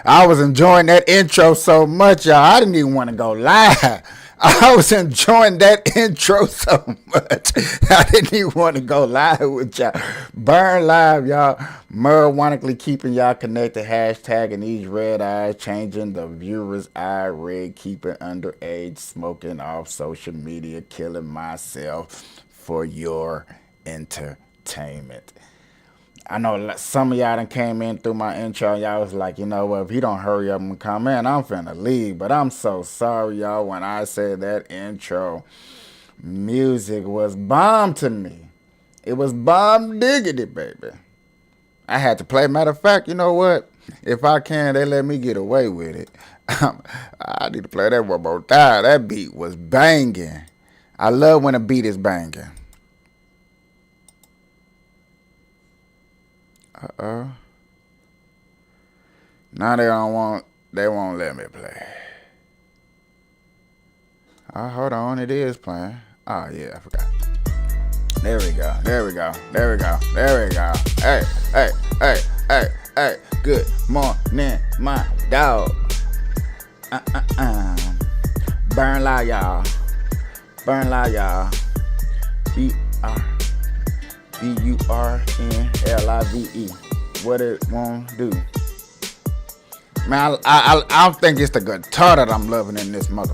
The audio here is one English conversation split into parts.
I was enjoying that intro so much, y'all. I didn't even want to go live. I was enjoying that intro so much. I didn't even want to go live with y'all. Burn live, y'all. Marijuanically keeping y'all connected. Hashtagging these red eyes. Changing the viewer's eye red. Keeping underage. Smoking off social media. Killing myself for your entertainment. I know some of y'all done came in through my intro. Y'all was like, you know what? If he don't hurry up and come in, I'm finna leave. But I'm so sorry, y'all. When I said that intro, music was bomb to me. It was bomb diggity, baby. I had to play. Matter of fact, you know what? If I can, they let me get away with it. I need to play that one more time. That beat was banging. I love when a beat is banging. Uh-oh. Now they won't let me play. Oh, hold on, it is playing. Oh yeah, I forgot. There we go, there we go, there we go, there we go. Hey, hey, hey, hey, hey, good morning, my dog. Burn loud, y'all. Burn loud, y'all. BURNLIVE. What it won't do. Man, I don't think it's the guitar that I'm loving in this mother.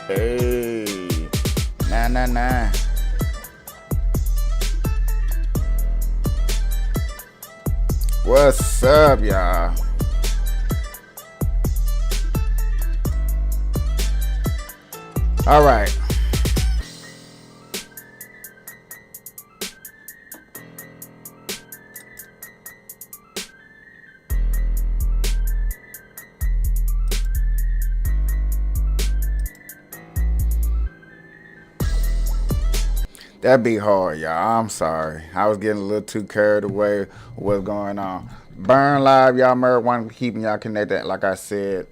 Hey, nah. What's up, y'all? All right. That be hard, y'all. I'm sorry. I was getting a little too carried away with what's going on. Burn live, y'all. Marijuana keeping y'all connected. Like I said,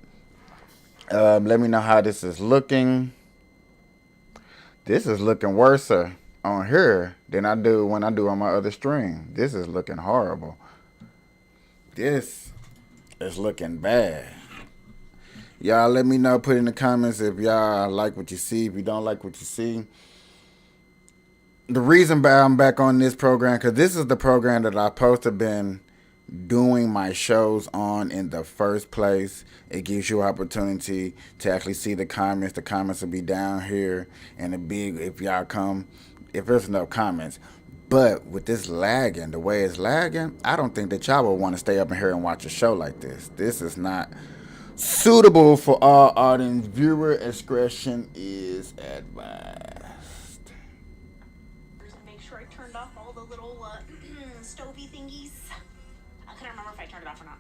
let me know how this is looking. This is looking worse on here than I do when I do on my other stream. This is looking horrible. This is looking bad. Y'all let me know, put in the comments if y'all like what you see, if you don't like what you see. The reason I'm back on this program, because this is the program that I'm supposed to have been doing my shows on in the first place. It gives you opportunity to actually see the comments. The comments will be down here and the big if y'all come, if there's enough comments. But with this lagging, the way it's lagging, I don't think that y'all will want to stay up in here and watch a show like this. This is not suitable for all audience. Viewer discretion is advised. Make sure I turned off all the little stovey thingies. I couldn't remember if I turned it off or not.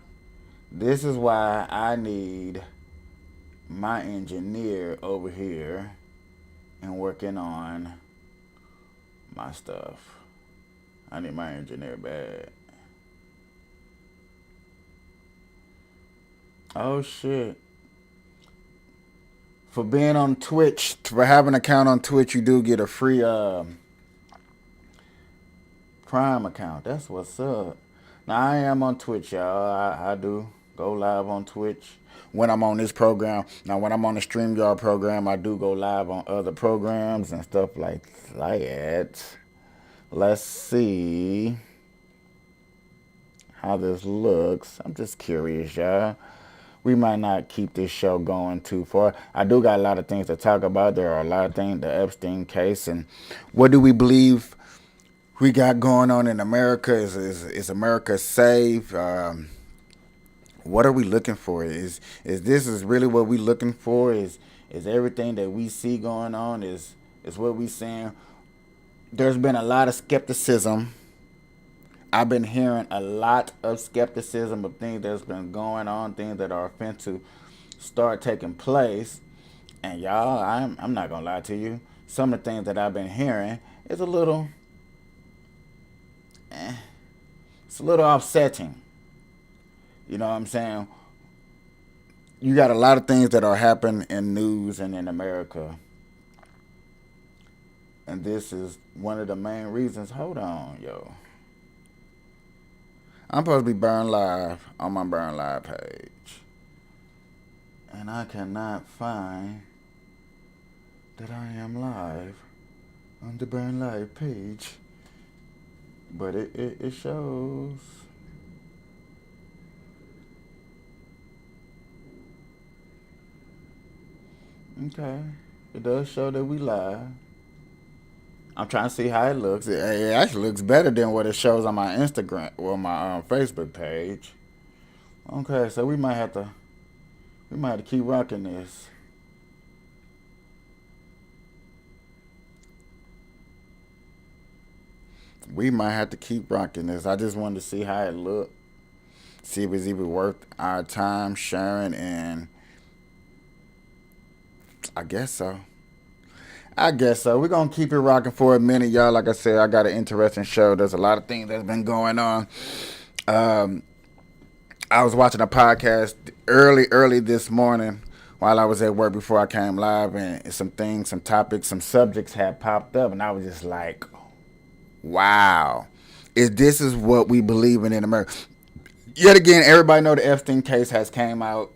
This is why I need my engineer over here and working on my stuff. I need my engineer bad. Oh shit. For being on Twitch, for having an account on Twitch, you do get a free Prime account. That's what's up. Now I am on Twitch, y'all. I do go live on Twitch when I'm on this program. Now when I'm on the StreamYard program, I do go live on other programs and stuff like that. Let's see how this looks. I'm just curious, y'all. We might not keep this show going too far. I do got a lot of things to talk about. There are a lot of things, the Epstein case, and what do we believe we got going on in America? Is America safe? What are we looking for? Is this is really what we looking for? Is everything that we see going on is what we seeing? There's been a lot of skepticism. I've been hearing a lot of skepticism of things that's been going on, things that are fin to start taking place. And y'all, I'm not gonna lie to you. Some of the things that I've been hearing is a little, it's a little upsetting. You know what I'm saying? You got a lot of things that are happening in news and in America. And this is one of the main reasons. Hold on, yo. I'm supposed to be Burn Live on my Burn Live page. And I cannot find that I am live on the Burn Live page. But it shows. Okay. It does show that we live. I'm trying to see how it looks. It actually looks better than what it shows on my Instagram or my Facebook page. Okay, so we might have to keep rocking this. We might have to keep rocking this. I just wanted to see how it looked, see if it's even worth our time sharing, and I guess so. I guess so. We're gonna keep it rocking for a minute, y'all. Like I said, I got an interesting show. There's a lot of things that's been going on. Um, I was watching a podcast early this morning while I was at work before I came live, and some things, some topics, some subjects had popped up, and I was just like, "Wow, is this is what we believe in America?" Yet again, everybody know the Epstein case has came out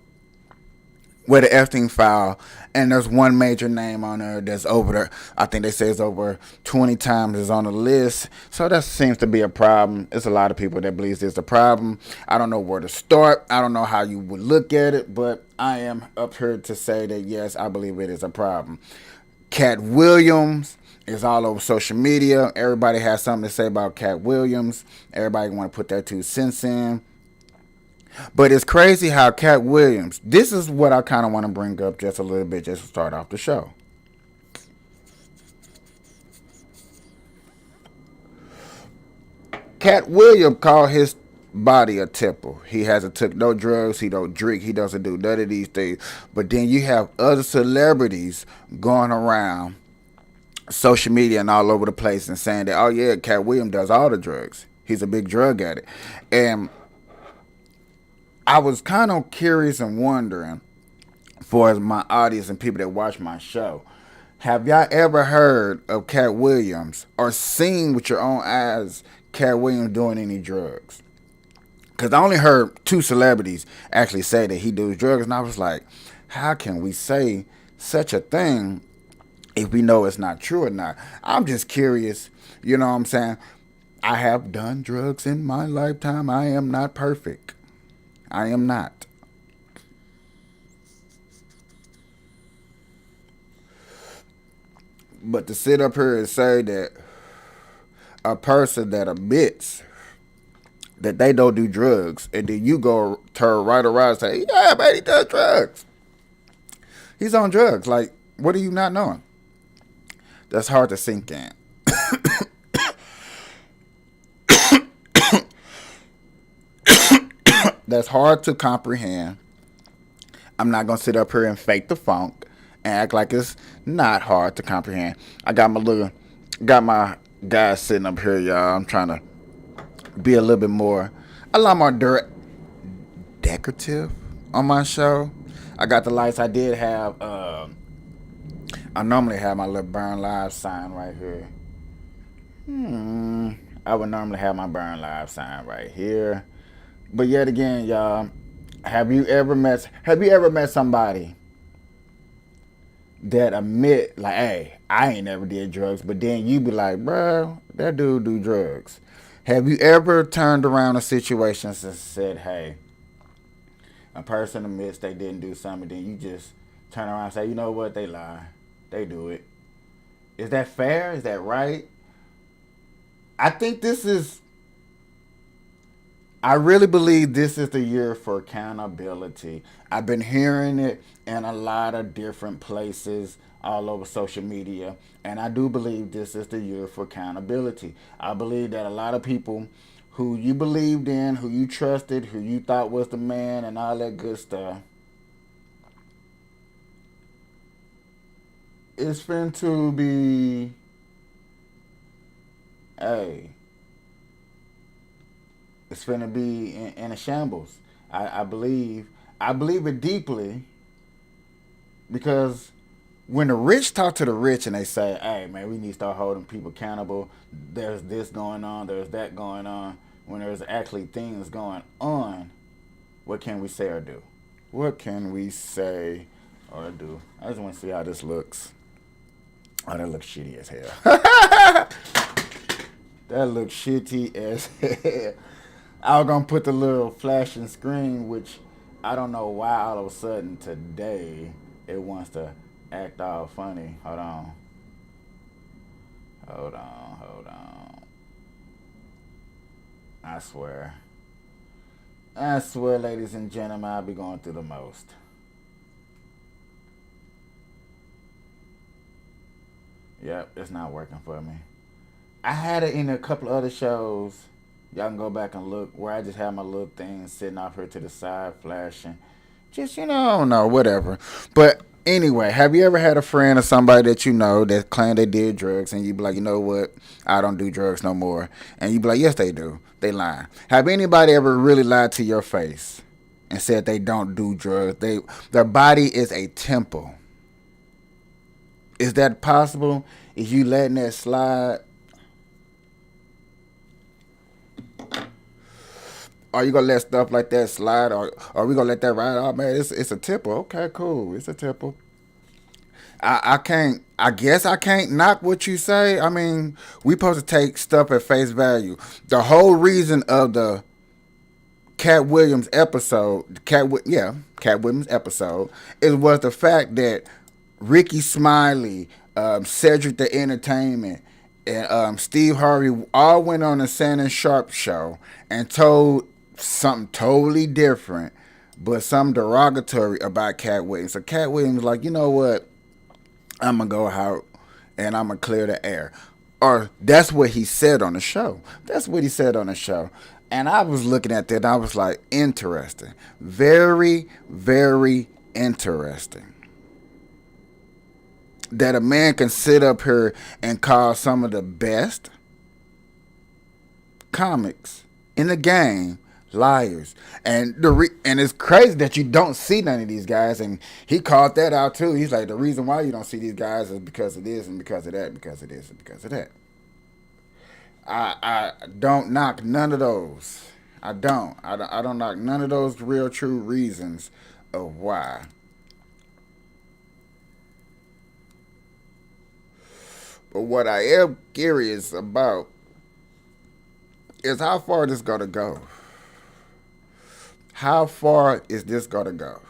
with the Epstein file, and there's one major name on there that's over there. I think they say it's over 20 times is on the list. So that seems to be a problem. It's a lot of people that believes there's a problem. I don't know where to start. I don't know how you would look at it, but I am up here to say that yes, I believe it is a problem. Cat Williams is all over social media. Everybody has something to say about Cat Williams. Everybody want to put their 2 cents in. But it's crazy how Cat Williams, this is what I kind of want to bring up just a little bit just to start off the show. Cat Williams called his body a temple. He hasn't took no drugs, he don't drink, he doesn't do none of these things. But then you have other celebrities going around social media and all over the place and saying that, oh yeah, Cat Williams does all the drugs. He's a big drug addict. And I was kind of curious and wondering for my audience and people that watch my show. Have y'all ever heard of Cat Williams or seen with your own eyes Cat Williams doing any drugs? Because I only heard 2 celebrities actually say that he does drugs, and I was like, how can we say such a thing if we know it's not true or not? I'm just curious, you know what I'm saying? I have done drugs in my lifetime. I am not perfect. I am not. But to sit up here and say that a person that admits that they don't do drugs, and then you go turn right around and say, yeah, man, he does drugs. He's on drugs. Like, what are you not knowing? That's hard to sink in. That's hard to comprehend. I'm not gonna sit up here and fake the funk and act like it's not hard to comprehend. I got my guys sitting up here, y'all. I'm trying to be a lot more decorative on my show. I got the lights. I did have. I normally have my little Burn Live sign right here. I would normally have my Burn Live sign right here. But yet again, y'all, have you ever met somebody that admit like, hey, I ain't never did drugs, but then you be like, bro, that dude do drugs. Have you ever turned around a situation and said, hey, a person admits they didn't do something, then you just turn around and say, you know what, they lie, they do it. Is that fair? Is that right? I think this is I really believe this is the year for accountability. I've been hearing it in a lot of different places all over social media, and I do believe this is the year for accountability. I believe that a lot of people who you believed in, who you trusted, who you thought was the man, and all that good stuff, it's fin to be, hey, it's finna be in a shambles. I believe it deeply because when the rich talk to the rich and they say, "Hey, man, we need to start holding people accountable. There's this going on. There's that going on." when there's actually things going on, what can we say or do? What can we say or do? I just want to see how this looks. Oh, that looks shitty as hell. That looks shitty as hell. I was gonna put the little flashing screen, which I don't know why all of a sudden today it wants to act all funny. Hold on. I swear. I swear, ladies and gentlemen, I'll be going through the most. Yep, it's not working for me. I had it in a couple other shows. Y'all can go back and look where I just have my little thing sitting off here to the side flashing. Just, I don't know, whatever. But anyway, have you ever had a friend or somebody that you know that claimed they did drugs and you be like, you know what, I don't do drugs no more. And you be like, yes, they do. They lying. Have anybody ever really lied to your face and said they don't do drugs? Their body is a temple. Is that possible? Is you letting that slide? Are you gonna let stuff like that slide, or are we gonna let that ride? Oh man, it's a tipple. Okay, cool. It's a tipple. I can't. I guess I can't knock what you say. I mean, we supposed to take stuff at face value. The whole reason of the Cat Williams episode, Cat Williams episode, it was the fact that Ricky Smiley, Cedric the Entertainment, and Steve Harvey all went on the Shannon Sharp show and told something totally different, but some derogatory about Cat Williams. So Cat Williams was like, you know what? I'm gonna go out and I'm gonna clear the air. Or that's what he said on the show. That's what he said on the show. And I was looking at that and I was like, interesting. Very, very interesting. That a man can sit up here and call some of the best comics in the game liars, and and it's crazy that you don't see none of these guys. And he called that out too. He's like, the reason why you don't see these guys is because of this and because of that, because of this and because of that. I don't knock none of those. I don't knock none of those real true reasons of why. But what I am curious about is how far this gonna go. How far is this gonna go?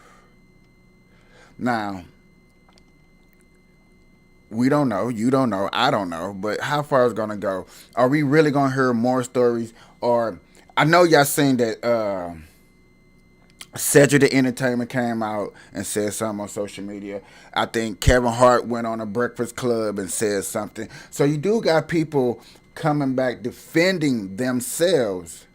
Now, we don't know, you don't know, I don't know, but how far is it gonna go? Are we really gonna hear more stories? Or I know y'all seen that Cedric the Entertainment came out and said something on social media. I think Kevin Hart went on a Breakfast Club and said something. So you do got people coming back defending themselves.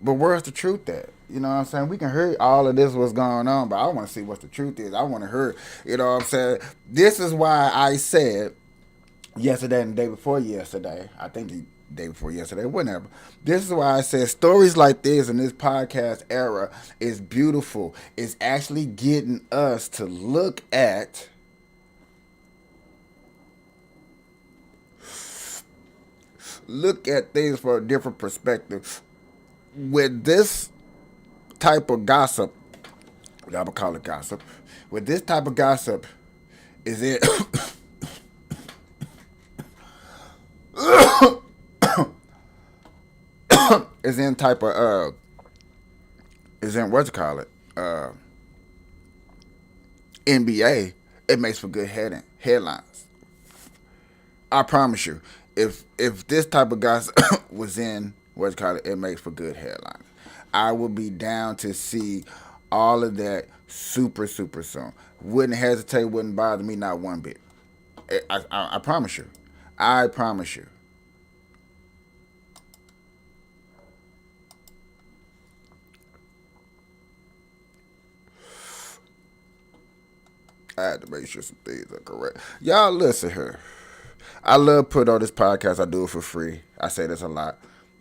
But where's the truth at? You know what I'm saying? We can hear all of this what's going on, but I want to see what the truth is. I want to hear, you know what I'm saying? This is why I said yesterday and the day before yesterday, I think the day before yesterday, whenever. This is why I said stories like this in this podcast era is beautiful. It's actually getting us to look at things from a different perspective. With this type of gossip, I'm gonna call it gossip. With this type of gossip, is it is in type of is in what you call it NBA? It makes for good headlines. I promise you. If this type of gossip was in what you call it, it makes for good headlines. I would be down to see all of that super super soon. Wouldn't hesitate. Wouldn't bother me not one bit. I promise you. I promise you. I had to make sure some things are correct. Y'all listen here. I love putting on this podcast. I do it for free. I say this a lot.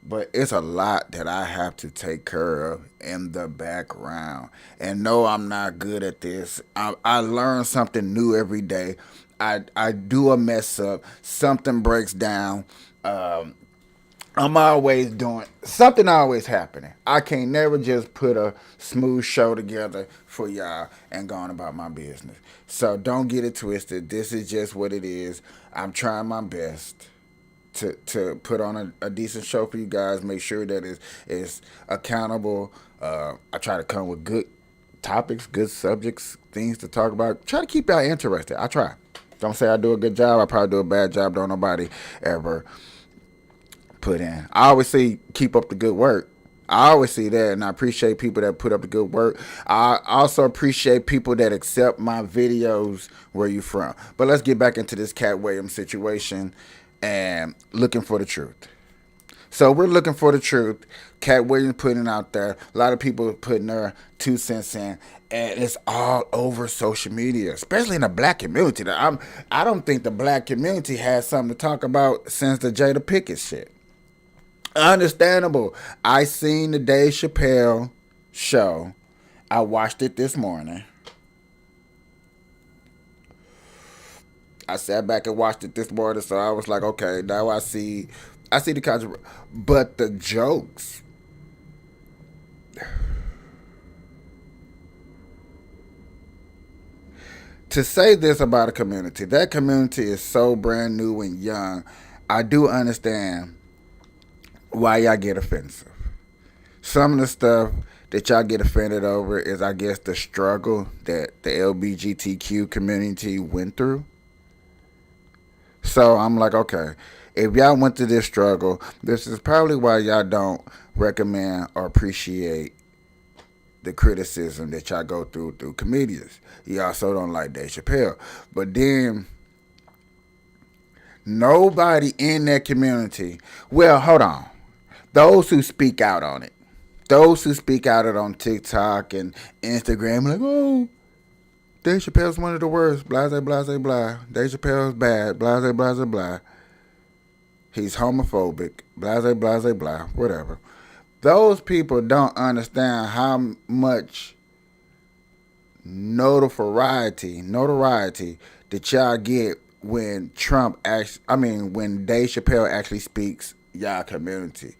But it's a lot that I have to take care of in the background. And no, I'm not good at this. I learn something new every day. I do a mess up. Something breaks down. I'm always doing something, always happening. I can't never just put a smooth show together for y'all and go on about my business. So don't get it twisted. This is just what it is. I'm trying my best to put on a decent show for you guys. Make sure that it's accountable. I try to come with good topics, good subjects, things to talk about. Try to keep y'all interested. I try. Don't say I do a good job. I probably do a bad job. Don't nobody ever put in. I always say keep up the good work. I always see that, and I appreciate people that put up the good work. I also appreciate people that accept my videos where you from. But let's get back into this Cat Williams situation and looking for the truth. So we're looking for the truth. Cat Williams putting it out there. A lot of people putting their 2 cents in, and it's all over social media, especially in the black community. I don't think the black community has something to talk about since the Jada Pickett shit. Understandable. I seen the Dave Chappelle show. I watched it this morning. I sat back and watched it this morning, so I was like, okay, now I see the controversy, but the jokes. To say this about a community, that community is so brand new and young. I do understand why y'all get offensive. Some of the stuff that y'all get offended over is, I guess, the struggle that the LGBTQ community went through. So I'm like, okay, if y'all went through this struggle, this is probably why y'all don't recommend or appreciate the criticism that y'all go through comedians. You also don't like Dave Chappelle. But then nobody in that community, well, hold on. Those who speak out on it. Those who speak out it on TikTok and Instagram, like, oh, Dave Chappelle's one of the worst. Blah, blah, blah, blah. Dave Chappelle's bad. Blah, blah, blah, blah. He's homophobic. Blah, blah, blah, blah. Whatever. Those people don't understand how much notoriety that y'all get when when Dave Chappelle actually speaks y'all community.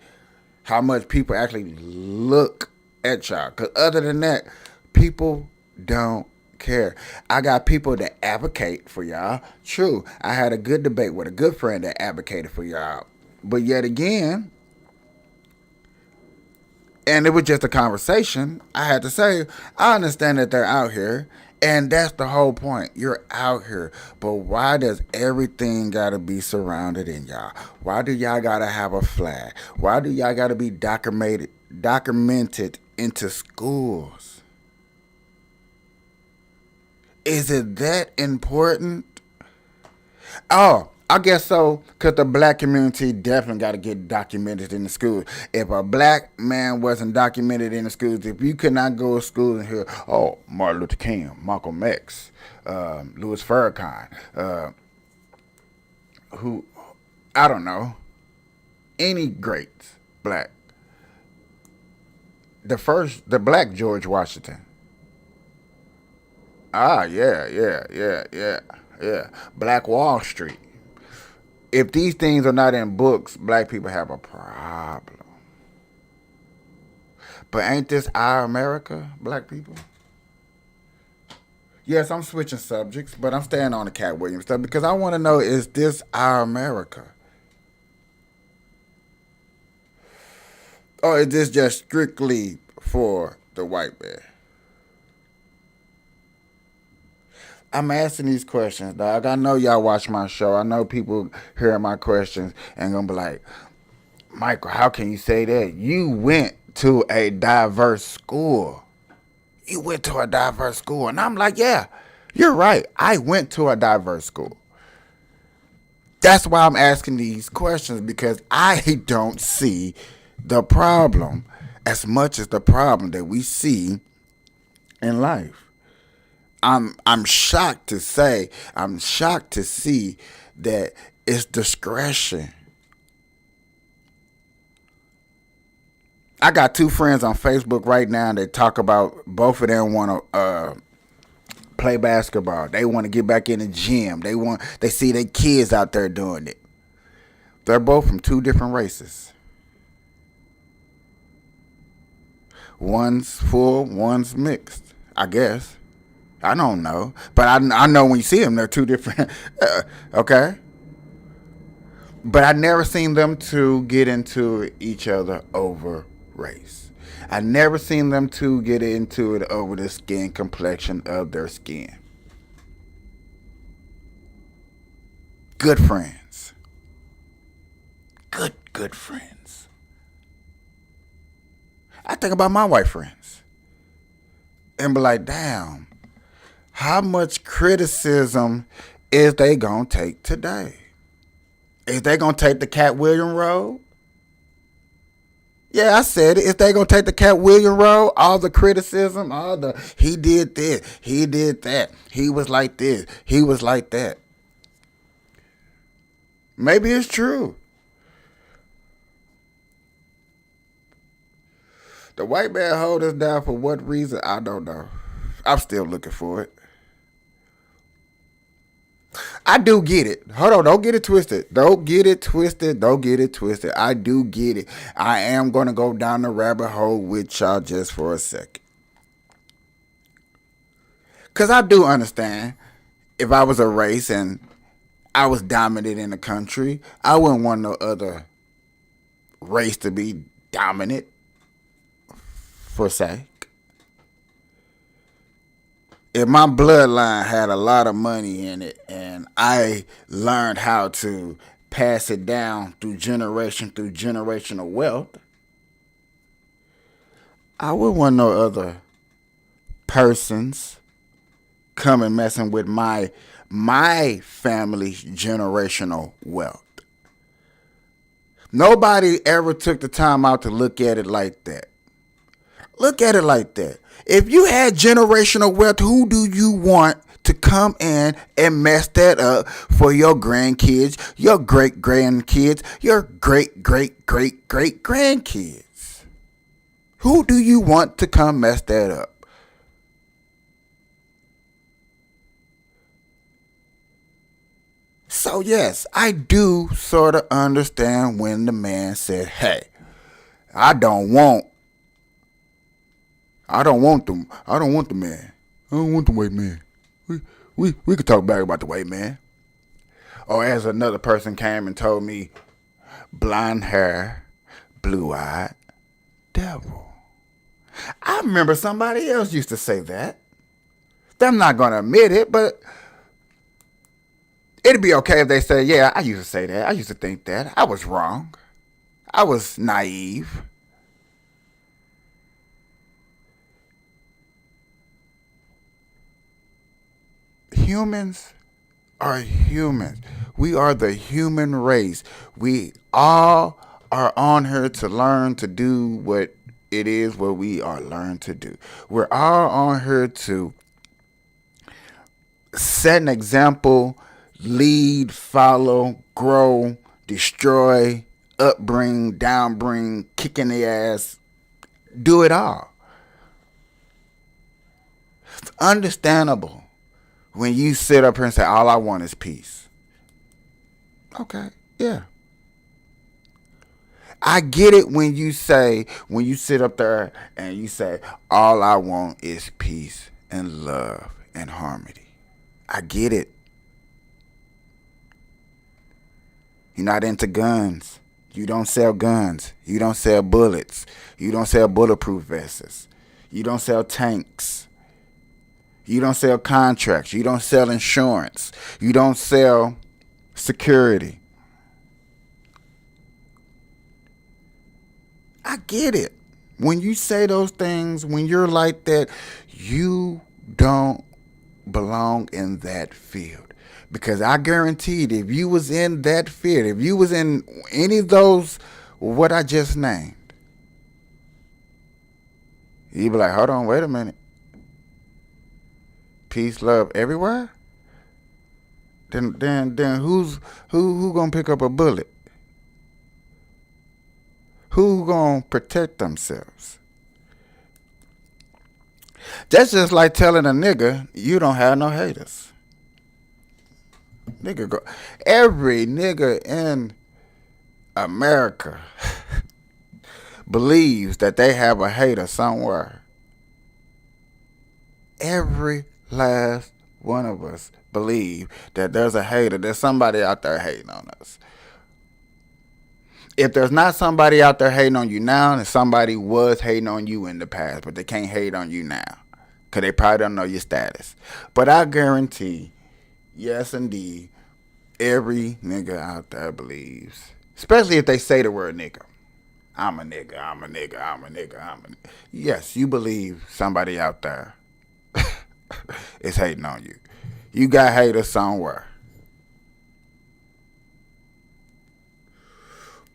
How much people actually look at y'all. Because other than that, people don't care. I got people that advocate for y'all. True, I had a good debate with a good friend that advocated for y'all. But yet again, and it was just a conversation, I had to say, I understand that they're out here. And that's the whole point. You're out here. But why does everything got to be surrounded in y'all? Why do y'all got to have a flag? Why do y'all got to be documented into schools? Is it that important? Oh, I guess so, because the black community definitely got to get documented in the schools. If a black man wasn't documented in the schools, if you could not go to school and hear, oh, Martin Luther King, Malcolm X, Louis Farrakhan, who, I don't know, any greats, black. The black George Washington. Ah, yeah. Black Wall Street. If these things are not in books, black people have a problem. But ain't this our America, black people? Yes, I'm switching subjects, but I'm staying on the Cat Williams stuff because I want to know, is this our America? Or is this just strictly for the white man? I'm asking these questions, dog. I know y'all watch my show. I know people hearing my questions and gonna be like, Michael, how can you say that? You went to a diverse school. You went to a diverse school. And I'm like, yeah, you're right. I went to a diverse school. That's why I'm asking these questions, because I don't see the problem as much as the problem that we see in life. I'm shocked to say, I'm shocked to see that it's discretion. I got two friends on Facebook right now that talk about both of them want to play basketball. They want to get back in the gym. They see their kids out there doing it. They're both from two different races. One's full, one's mixed. I guess. I don't know, but I know when you see them, they're two different. Okay, but I never seen them two get into each other over race. I never seen them two get into it over the skin complexion of their skin. Good friends. Good friends. I think about my white friends and be like, damn, how much criticism is they gonna take today? Is they gonna take the Cat William road? Yeah, I said it. If they gonna take the Cat William road, all the criticism, all the he did this, he did that, he was like this, he was like that. Maybe it's true. The white man hold us down for what reason? I don't know. I'm still looking for it. I do get it. Hold on, don't get it twisted. Don't get it twisted. Don't get it twisted. I do get it. I am gonna go down the rabbit hole with y'all just for a second. Cause I do understand if I was a race and I was dominant in the country, I wouldn't want no other race to be dominant for sake. If my bloodline had a lot of money in it and I learned how to pass it down through generational wealth, I would want no other persons coming messing with my family's generational wealth. Nobody ever took the time out to look at it like that. Look at it like that. If you had generational wealth, who do you want to come in and mess that up for your grandkids, your great grandkids, your great great great great grandkids? Who do you want to come mess that up? So yes, I do sort of understand when the man said, "Hey, I don't want I don't want them. I don't want the man. I don't want the white man. We could talk back about the white man." Or as another person came and told me, blonde hair, blue eyed, devil. I remember somebody else used to say that. I'm not gonna admit it, but it'd be okay if they say, yeah, I used to say that. I used to think that. I was wrong. I was naive. Humans are humans. We are the human race. We all are on here to learn to do what it is what we are learned to do. We're all on here to set an example, lead, follow, grow, destroy, upbring, downbring, kick in the ass, do it all. It's understandable when you sit up here and say, all I want is peace. Okay, yeah. I get it when you sit up there and you say, all I want is peace and love and harmony. I get it. You're not into guns. You don't sell guns. You don't sell bullets. You don't sell bulletproof vests. You don't sell tanks. You don't sell contracts. You don't sell insurance. You don't sell security. I get it. When you say those things, when you're like that, you don't belong in that field. Because I guaranteed if you was in that field, if you was in any of those, what I just named, you'd be like, hold on, wait a minute. Peace, love, everywhere? Then who gonna pick up a bullet? Who gonna protect themselves? That's just like telling a nigga you don't have no haters. Nigga go every nigga in America believes that they have a hater somewhere. Every last one of us believe that there's a hater. There's somebody out there hating on us. If there's not somebody out there hating on you now, then somebody was hating on you in the past, but they can't hate on you now because they probably don't know your status. But I guarantee, yes, indeed, every nigga out there believes, especially if they say the word nigga. I'm a nigga, I'm a nigga, I'm a nigga, I'm a nigga. Yes, you believe somebody out there is hating on you. You got haters somewhere.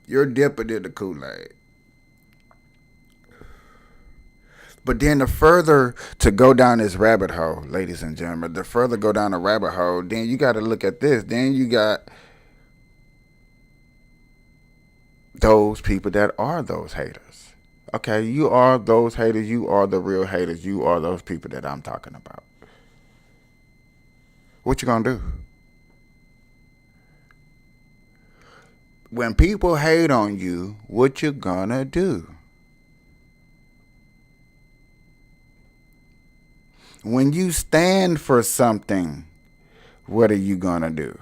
You're dipping in the Kool-Aid. But then the further to go down this rabbit hole, ladies and gentlemen, the further go down the rabbit hole, then you got to look at this. Then you got those people that are those haters. Okay, you are those haters. You are the real haters. You are those people that I'm talking about. What you gonna do? When people hate on you, what you gonna do? When you stand for something, what are you gonna do?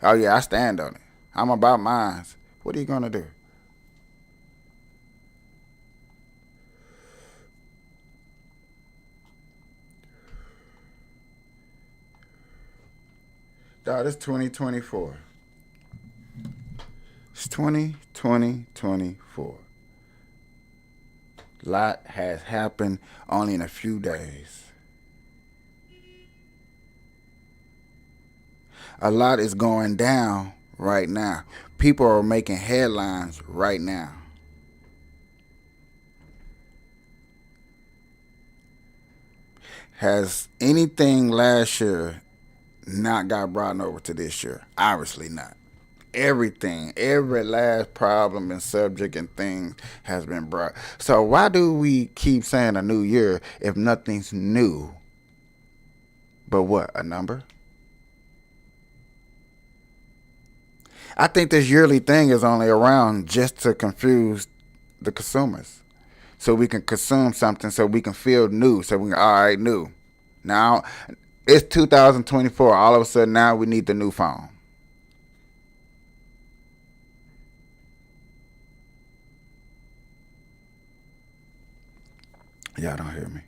Oh yeah, I stand on it. I'm about mine. What are you gonna do? Dog, it's 2024. It's 2024. Lot has happened only in a few days. A lot is going down right now. People are making headlines right now. Has anything last year not got brought over to this year? Obviously not. Everything, every last problem and subject and thing has been brought. So why do we keep saying a new year if nothing's new? But what, a number? I think this yearly thing is only around just to confuse the consumers. So we can consume something so we can feel new. So we can, all right, new. Now, it's 2024. All of a sudden now we need the new phone. Y'all don't hear me.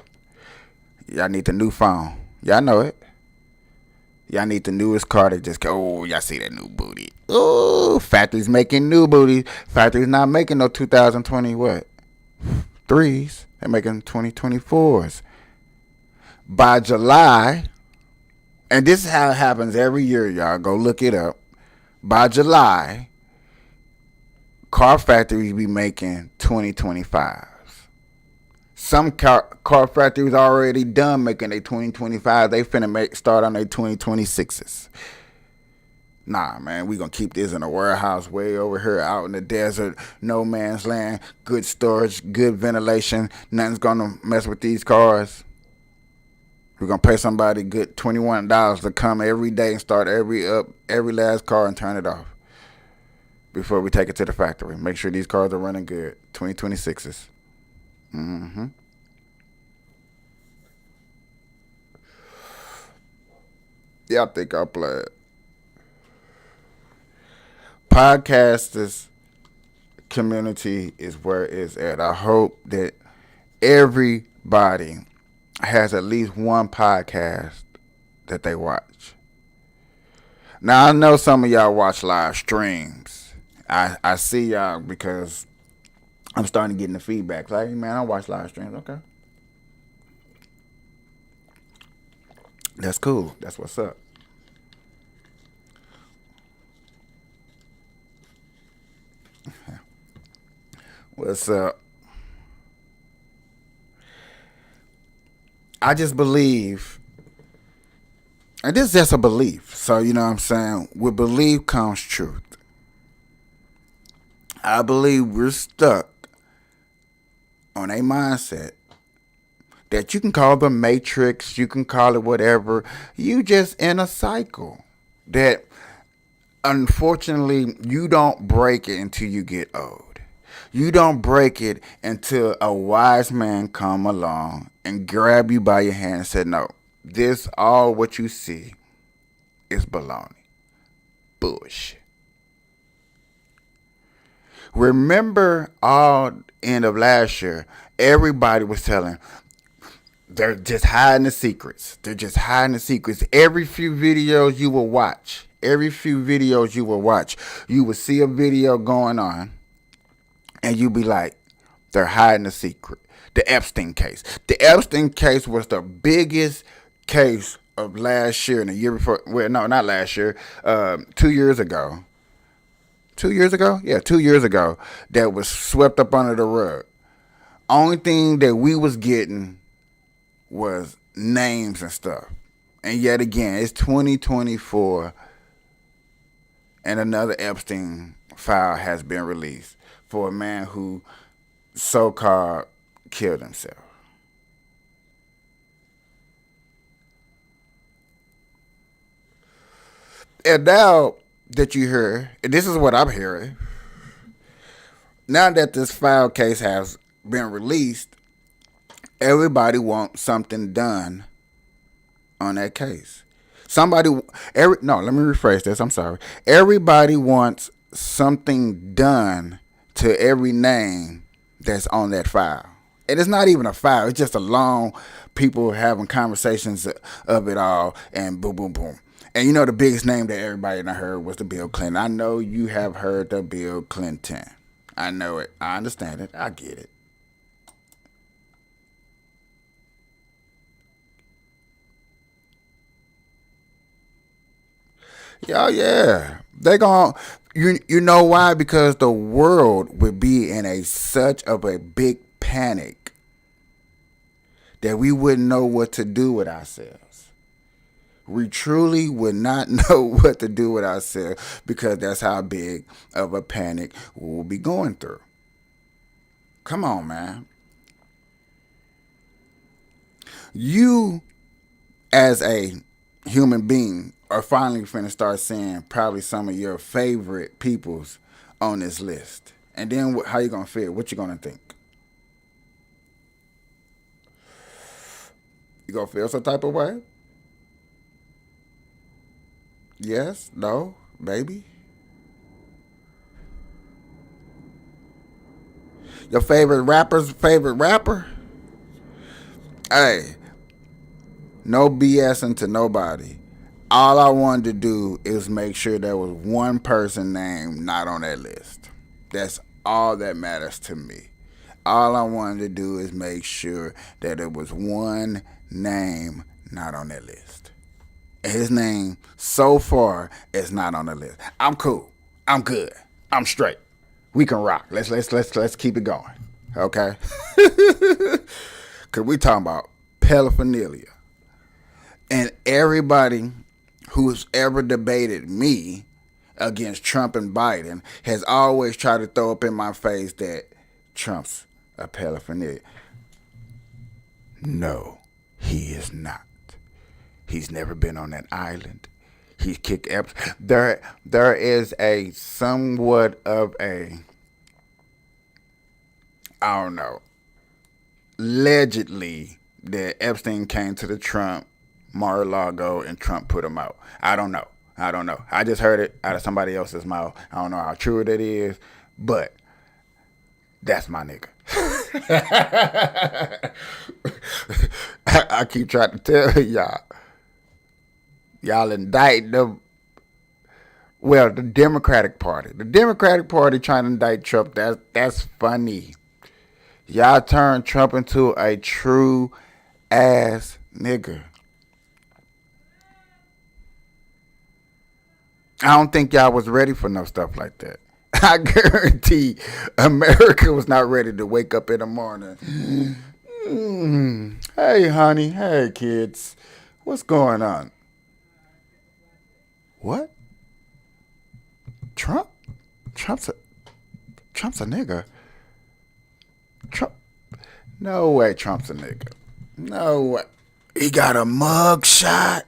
Y'all need the new phone. Y'all know it. Y'all need the newest car to just go, oh, y'all see that new booty. Oh, factory's making new booties. Factory's not making no 2020 what? Threes. They're making 2024s. By July, and this is how it happens every year, y'all. Go look it up. By July, car factories be making 2025s. Some car factories already done making their 2025. They finna start on their 2026s. Nah, man, we gonna keep this in a warehouse way over here out in the desert, no man's land, good storage, good ventilation. Nothing's gonna mess with these cars. We're gonna pay somebody good $21 to come every day and start every last car and turn it off before we take it to the factory. Make sure these cars are running good. 2026s. Mm-hmm. Yeah, I think I'll play it. Podcasters community is where it's at. I hope that everybody has at least one podcast that they watch. Now I know some of y'all watch live streams. I see y'all because I'm starting to get in the feedback. Like, hey, man, I watch live streams. Okay. That's cool. That's what's up. What's up? I just believe, and this is just a belief. So, you know what I'm saying? With belief comes truth. I believe we're stuck on a mindset that you can call the matrix, you can call it whatever. You just in a cycle that unfortunately you don't break it until you get old. You don't break it until a wise man come along and grab you by your hand and said, "No, this all what you see is baloney, bullshit." Remember, all end of last year, everybody was telling they're just hiding the secrets. They're just hiding the secrets. Every few videos you will watch, you will see a video going on, and you be like, they're hiding a secret. The Epstein case. The Epstein case was the biggest case of last year and the year before. Well, no, not last year. 2 years ago. 2 years ago? Yeah, 2 years ago. That was swept up under the rug. Only thing that we was getting was names and stuff. And yet again, it's 2024 and another Epstein file has been released for a man who so-called killed himself. And now that you hear, and this is what I'm hearing, now that this file case has been released, everybody wants something done on that case. No, let me rephrase this. I'm sorry. Everybody wants something done to every name that's on that file. And it's not even a file. It's just a long people having conversations of it all and boom, boom, boom. And you know the biggest name that everybody done heard was the Bill Clinton. I know you have heard the Bill Clinton. I know it. I understand it. I get it. Yeah, yeah. They gon' you know why? Because the world would be in a such of a big panic that we wouldn't know what to do with ourselves. We truly would not know what to do with ourselves because that's how big of a panic we'll be going through. Come on, man. You as a human being are finally finna start seeing probably some of your favorite peoples on this list. And then how you gonna feel? What you gonna think? You gonna feel some type of way? Yes? No? Maybe? Your favorite rapper's favorite rapper? Hey, no BS into nobody. All I wanted to do is make sure there was one person name not on that list. That's all that matters to me. All I wanted to do is make sure that there was one name not on that list. And his name so far is not on the list. I'm cool. I'm good. I'm straight. We can rock. Let's keep it going. Okay? Cause we talking about paraphernalia. And everybody who's ever debated me against Trump and Biden has always tried to throw up in my face that Trump's a paraphernalia. No, he is not. He's never been on that island. He's kicked there is a somewhat of a, I don't know, allegedly that Epstein came to the Trump Mar-a-Lago and Trump put him out. I don't know. I just heard it out of somebody else's mouth. I don't know how true it is, but that's my nigga. I keep trying to tell y'all. Y'all indict them. Well, the Democratic Party. The Democratic Party trying to indict Trump. That's funny. Y'all turned Trump into a true ass nigga. I don't think y'all was ready for no stuff like that. I guarantee America was not ready to wake up in the morning. Hey, honey. Hey, kids. What's going on? What? Trump? Trump's a Trump's a nigga. Trump? No way. Trump's a nigga. No way. He got a mug shot.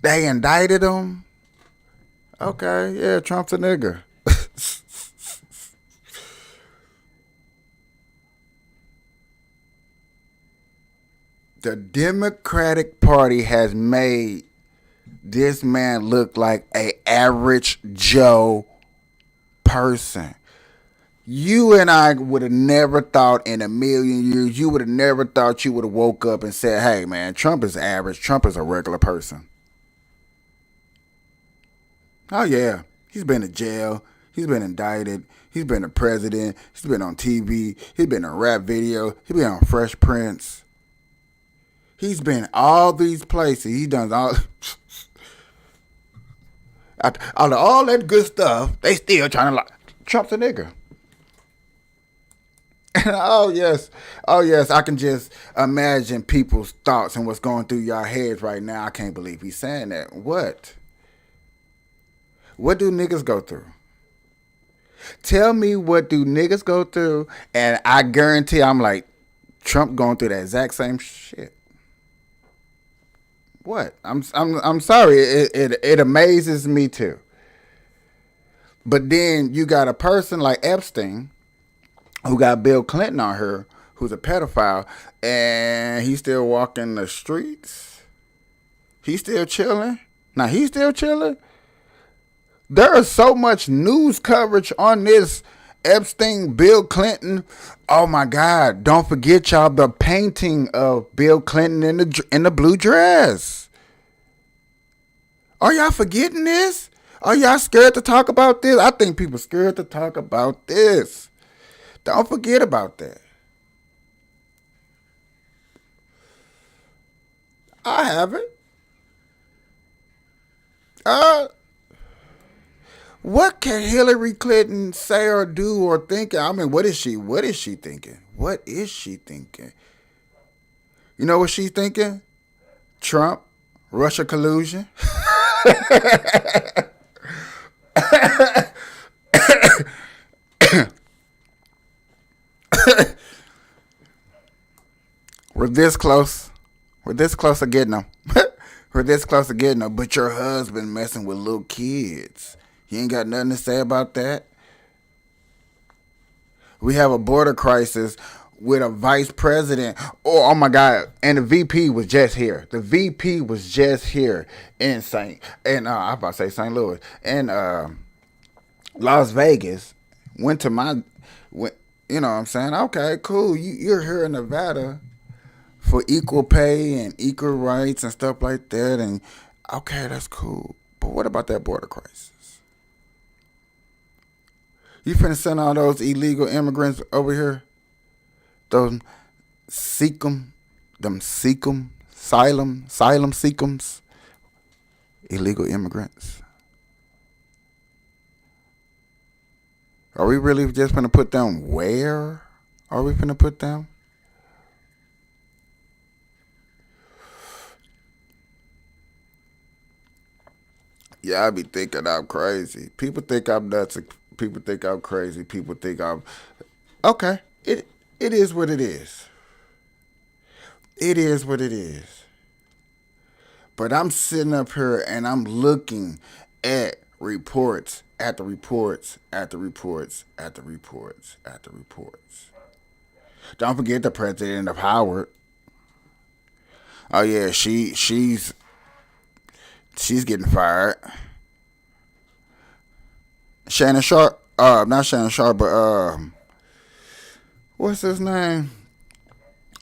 They indicted him. Okay, yeah, Trump's a nigga. The Democratic Party has made this man look like a average Joe person. You and I would have never thought in a million years, you would have never thought you would have woke up and said, hey man, Trump is average. Trump is a regular person. Oh yeah. He's been in jail. He's been indicted. He's been a president. He's been on TV. He's been in a rap video. He's been on Fresh Prince. He's been all these places. He done all out of all that good stuff, they still trying to like Trump's a nigga. Oh yes, I can just imagine people's thoughts and what's going through your heads right now. I can't believe he's saying that. What? What do niggas go through? Tell me what do niggas go through, and I guarantee I'm like Trump going through the exact same shit. What? I'm sorry. It amazes me too. But then you got a person like Epstein who got Bill Clinton on her, who's a pedophile, and he's still walking the streets. He's still chilling. Now he's still chilling. There is so much news coverage on this Epstein, Bill Clinton. Oh my God! Don't forget y'all the painting of Bill Clinton in the blue dress. Are y'all forgetting this? Are y'all scared to talk about this? I think people scared to talk about this. Don't forget about that. I haven't. Uh, what can Hillary Clinton say or do or think? I mean, what is she? What is she thinking? What is she thinking? You know what she's thinking? Trump, Russia collusion. We're this close. We're this close to getting them. We're this close to getting them. But your husband messing with little kids. You ain't got nothing to say about that. We have a border crisis with a vice president. Oh my God. And the VP was just here. The VP was just here in I'm about to say St. Louis. And Las Vegas. Went to my, you know what I'm saying? Okay, cool. You're here in Nevada for equal pay and equal rights and stuff like that. And okay, that's cool. But what about that border crisis? You finna send all those illegal immigrants over here? Those asylum seekums, illegal immigrants. Are we really just gonna put them where? Are we gonna put them? Yeah, I be thinking I'm crazy. People think I'm nuts. People think I'm crazy. People think I'm okay. It is what it is. It is what it is. But I'm sitting up here and I'm looking at reports after reports after reports after reports after reports. Don't forget the president of Howard. Oh yeah, she's getting fired. Shannon Sharp, not Shannon Sharp, but what's his name?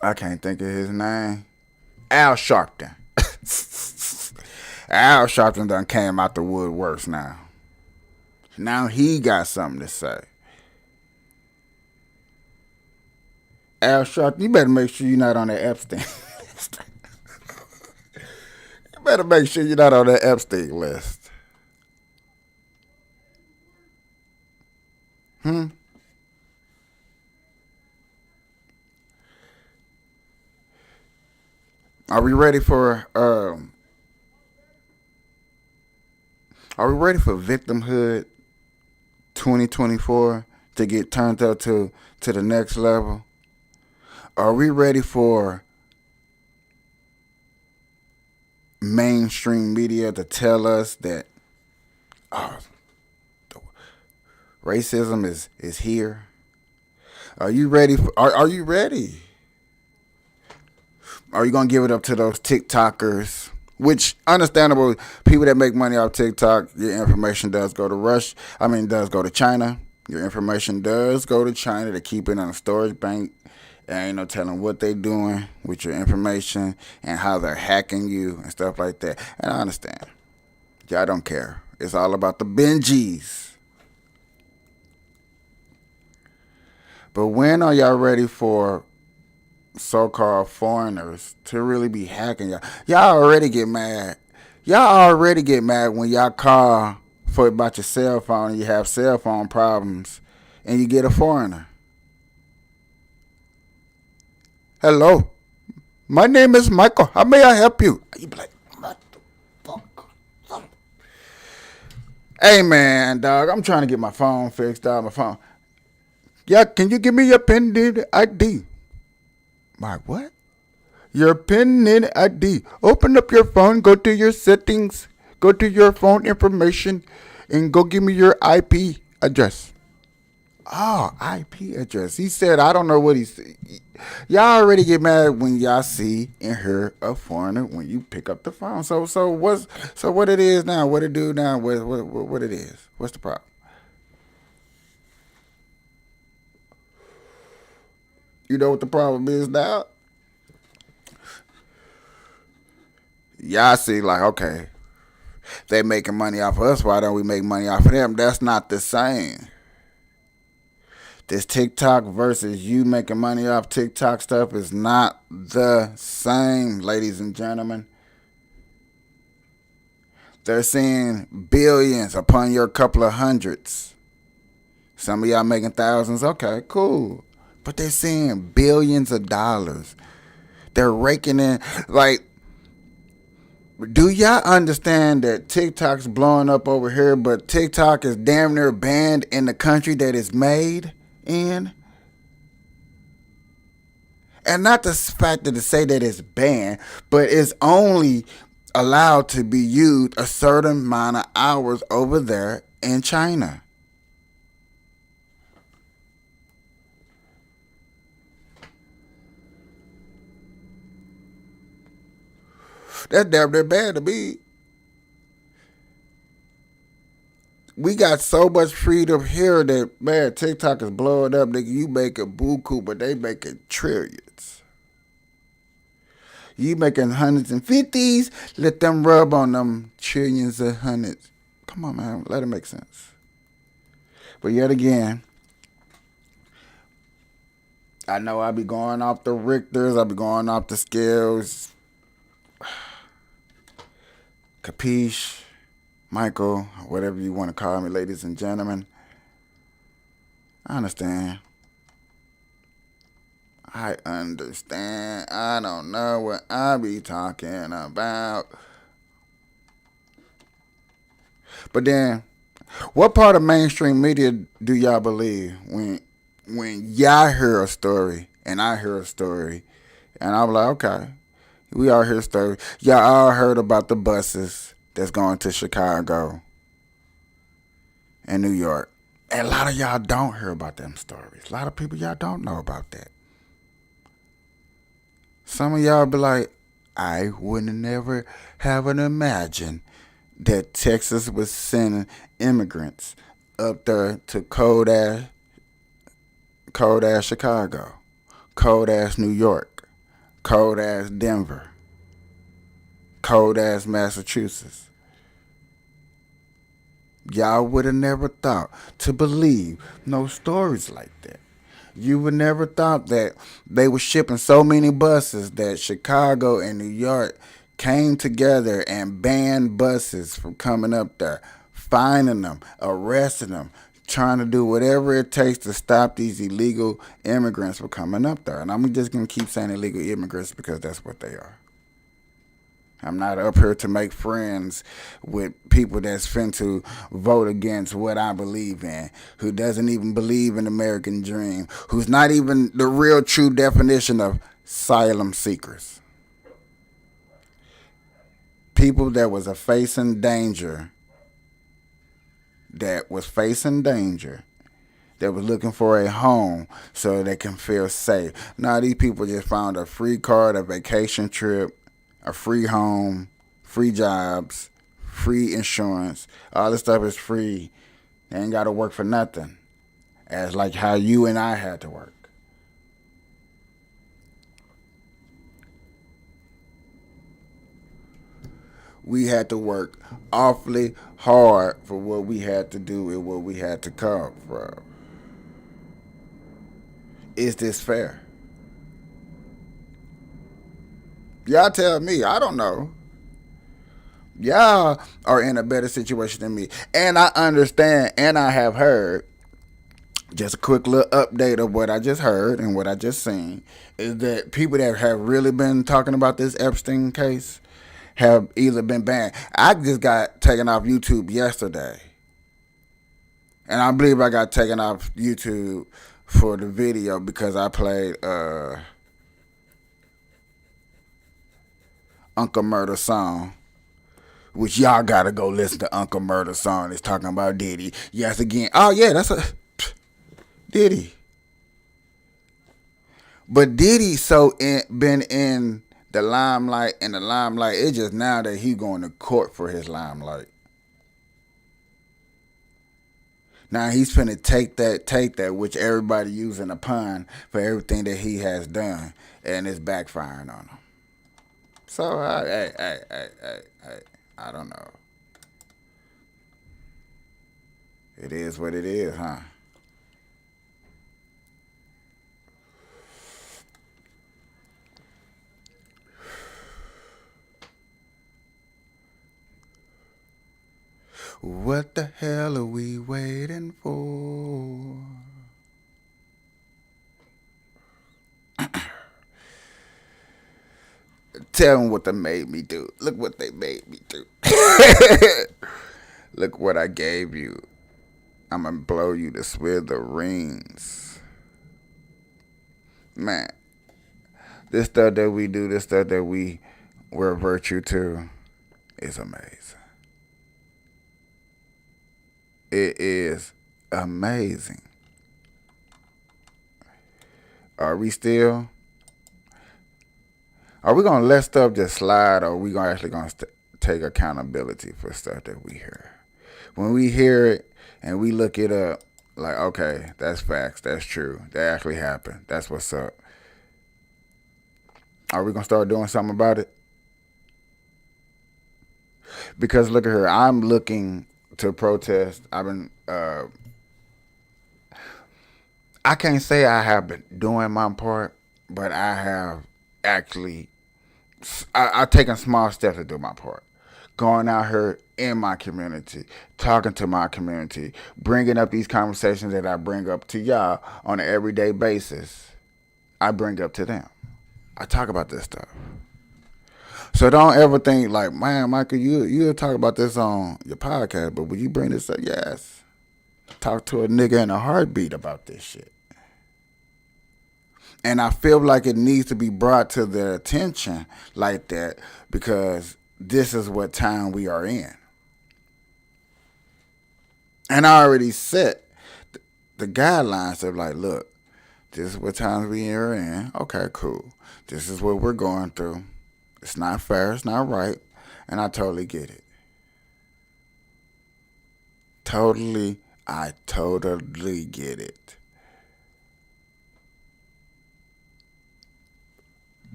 I can't think of his name. Al Sharpton. Al Sharpton done came out the woodworks now. Now he got something to say. Al Sharpton, you better make sure you're not on that Epstein list. You better make sure you're not on that Epstein list. Are we ready for victimhood 2024 to get turned up to the next level? Are we ready for mainstream media to tell us that oh, racism is here? Are you ready? Are you ready? Are you gonna give it up to those TikTokers? Which understandable, people that make money off TikTok, your information does go to does go to China. Your information does go to China. They keep it in a storage bank. And ain't no telling what they doing with your information and how they're hacking you and stuff like that. And I understand. Y'all don't care. It's all about the Benjis. But when are y'all ready for so-called foreigners to really be hacking y'all? Y'all already get mad. Y'all already get mad when y'all call for about your cell phone and you have cell phone problems and you get a foreigner. Hello, my name is Michael. How may I help you? You be like, what the fuck? Hey man, dog, I'm trying to get my phone fixed out. My phone. Yeah, can you give me your PIN ID? My what? Your PIN ID. Open up your phone, go to your settings, go to your phone information, and go give me your IP address. Oh, IP address. He said, I don't know what he said. Y'all already get mad when y'all see and hear a foreigner when you pick up the phone. So what it is now? What it do now? What it is? What's the problem? You know what the problem is now? Y'all see like, okay, they making money off of us. Why don't we make money off of them? That's not the same. This TikTok versus you making money off TikTok stuff is not the same, ladies and gentlemen. They're seeing billions upon your couple of hundreds. Some of y'all making thousands. Okay, cool. But they're seeing billions of dollars. They're raking in. Like, do y'all understand that TikTok's blowing up over here, but TikTok is damn near banned in the country that it's made in? And not the fact that to say that it's banned, but it's only allowed to be used a certain amount of hours over there in China. That's damn near bad to me. We got so much freedom here that, man, TikTok is blowing up. Nigga, you making buku, but they making trillions. You making hundreds and fifties, let them rub on them trillions of hundreds. Come on, man, let it make sense. But yet again, I know I be going off the Richters, I be going off the scales. Capiche, Michael, whatever you want to call me, ladies and gentlemen. I understand. I understand. I don't know what I be talking about. But then, what part of mainstream media do y'all believe when y'all hear a story and I hear a story and I'm like, okay, we all hear stories. Y'all all heard about the buses that's going to Chicago and New York. And a lot of y'all don't hear about them stories. A lot of people y'all don't know about that. Some of y'all be like, I wouldn't never have an imagined that Texas was sending immigrants up there to cold ass Chicago, cold ass New York, cold ass Denver, cold ass Massachusetts. Y'all would have never thought to believe no stories like that. You would never thought that they were shipping so many buses that Chicago and New York came together and banned buses from coming up there, fining them, arresting them, trying to do whatever it takes to stop these illegal immigrants from coming up there. And I'm just going to keep saying illegal immigrants because that's what they are. I'm not up here to make friends with people that's fin to vote against what I believe in, who doesn't even believe in the American dream, who's not even the real true definition of asylum seekers. People that was facing danger, that was looking for a home so they can feel safe. Now these people just found a free card, a vacation trip, a free home, free jobs, free insurance. All this stuff is free. They ain't got to work for nothing. As like how you and I had to work. We had to work awfully hard for what we had to do and what we had to come from. Is this fair? Y'all tell me. I don't know. Y'all are in a better situation than me. And I understand and I have heard, just a quick little update of what I just heard and what I just seen, is that people that have really been talking about this Epstein case have either been banned. I just got taken off YouTube yesterday. And I believe I got taken off YouTube for the video because I played Uncle Murder song, which y'all gotta go listen to. Uncle Murder song. It's talking about Diddy. Yes, again. Oh yeah, that's a Diddy. But Diddy been in the limelight, and the limelight. It's just now that he going to court for his limelight. Now he's finna take that, which everybody using a pun for everything that he has done, and it's backfiring on him. So, I don't know. It is what it is, huh? What the hell are we waiting for? Tell them what they made me do. Look what they made me do. Look what I gave you. I'm gonna blow you to smithereens. Man, this stuff that we do, this stuff that we're virtue to, is amazing. It is amazing. Are we still? Are we gonna let stuff just slide, or are we gonna actually gonna take accountability for stuff that we hear? When we hear it and we look it up, like, okay, that's facts, that's true, that actually happened, that's what's up. Are we gonna start doing something about it? Because look at her, I'm looking to protest. I've been, I can't say I have been doing my part, but I have actually, I've taken small steps to do my part. Going out here in my community, talking to my community, bringing up these conversations that I bring up to y'all on an everyday basis. I bring up to them. I talk about this stuff. So don't ever think like, man, Michael, you'll talk about this on your podcast, but when you bring this up, yes, talk to a nigga in a heartbeat about this shit. And I feel like it needs to be brought to their attention like that because this is what time we are in. And I already set the guidelines of like, look, this is what times we are in. Okay, cool. This is what we're going through. It's not fair. It's not right. And I totally get it. I totally get it.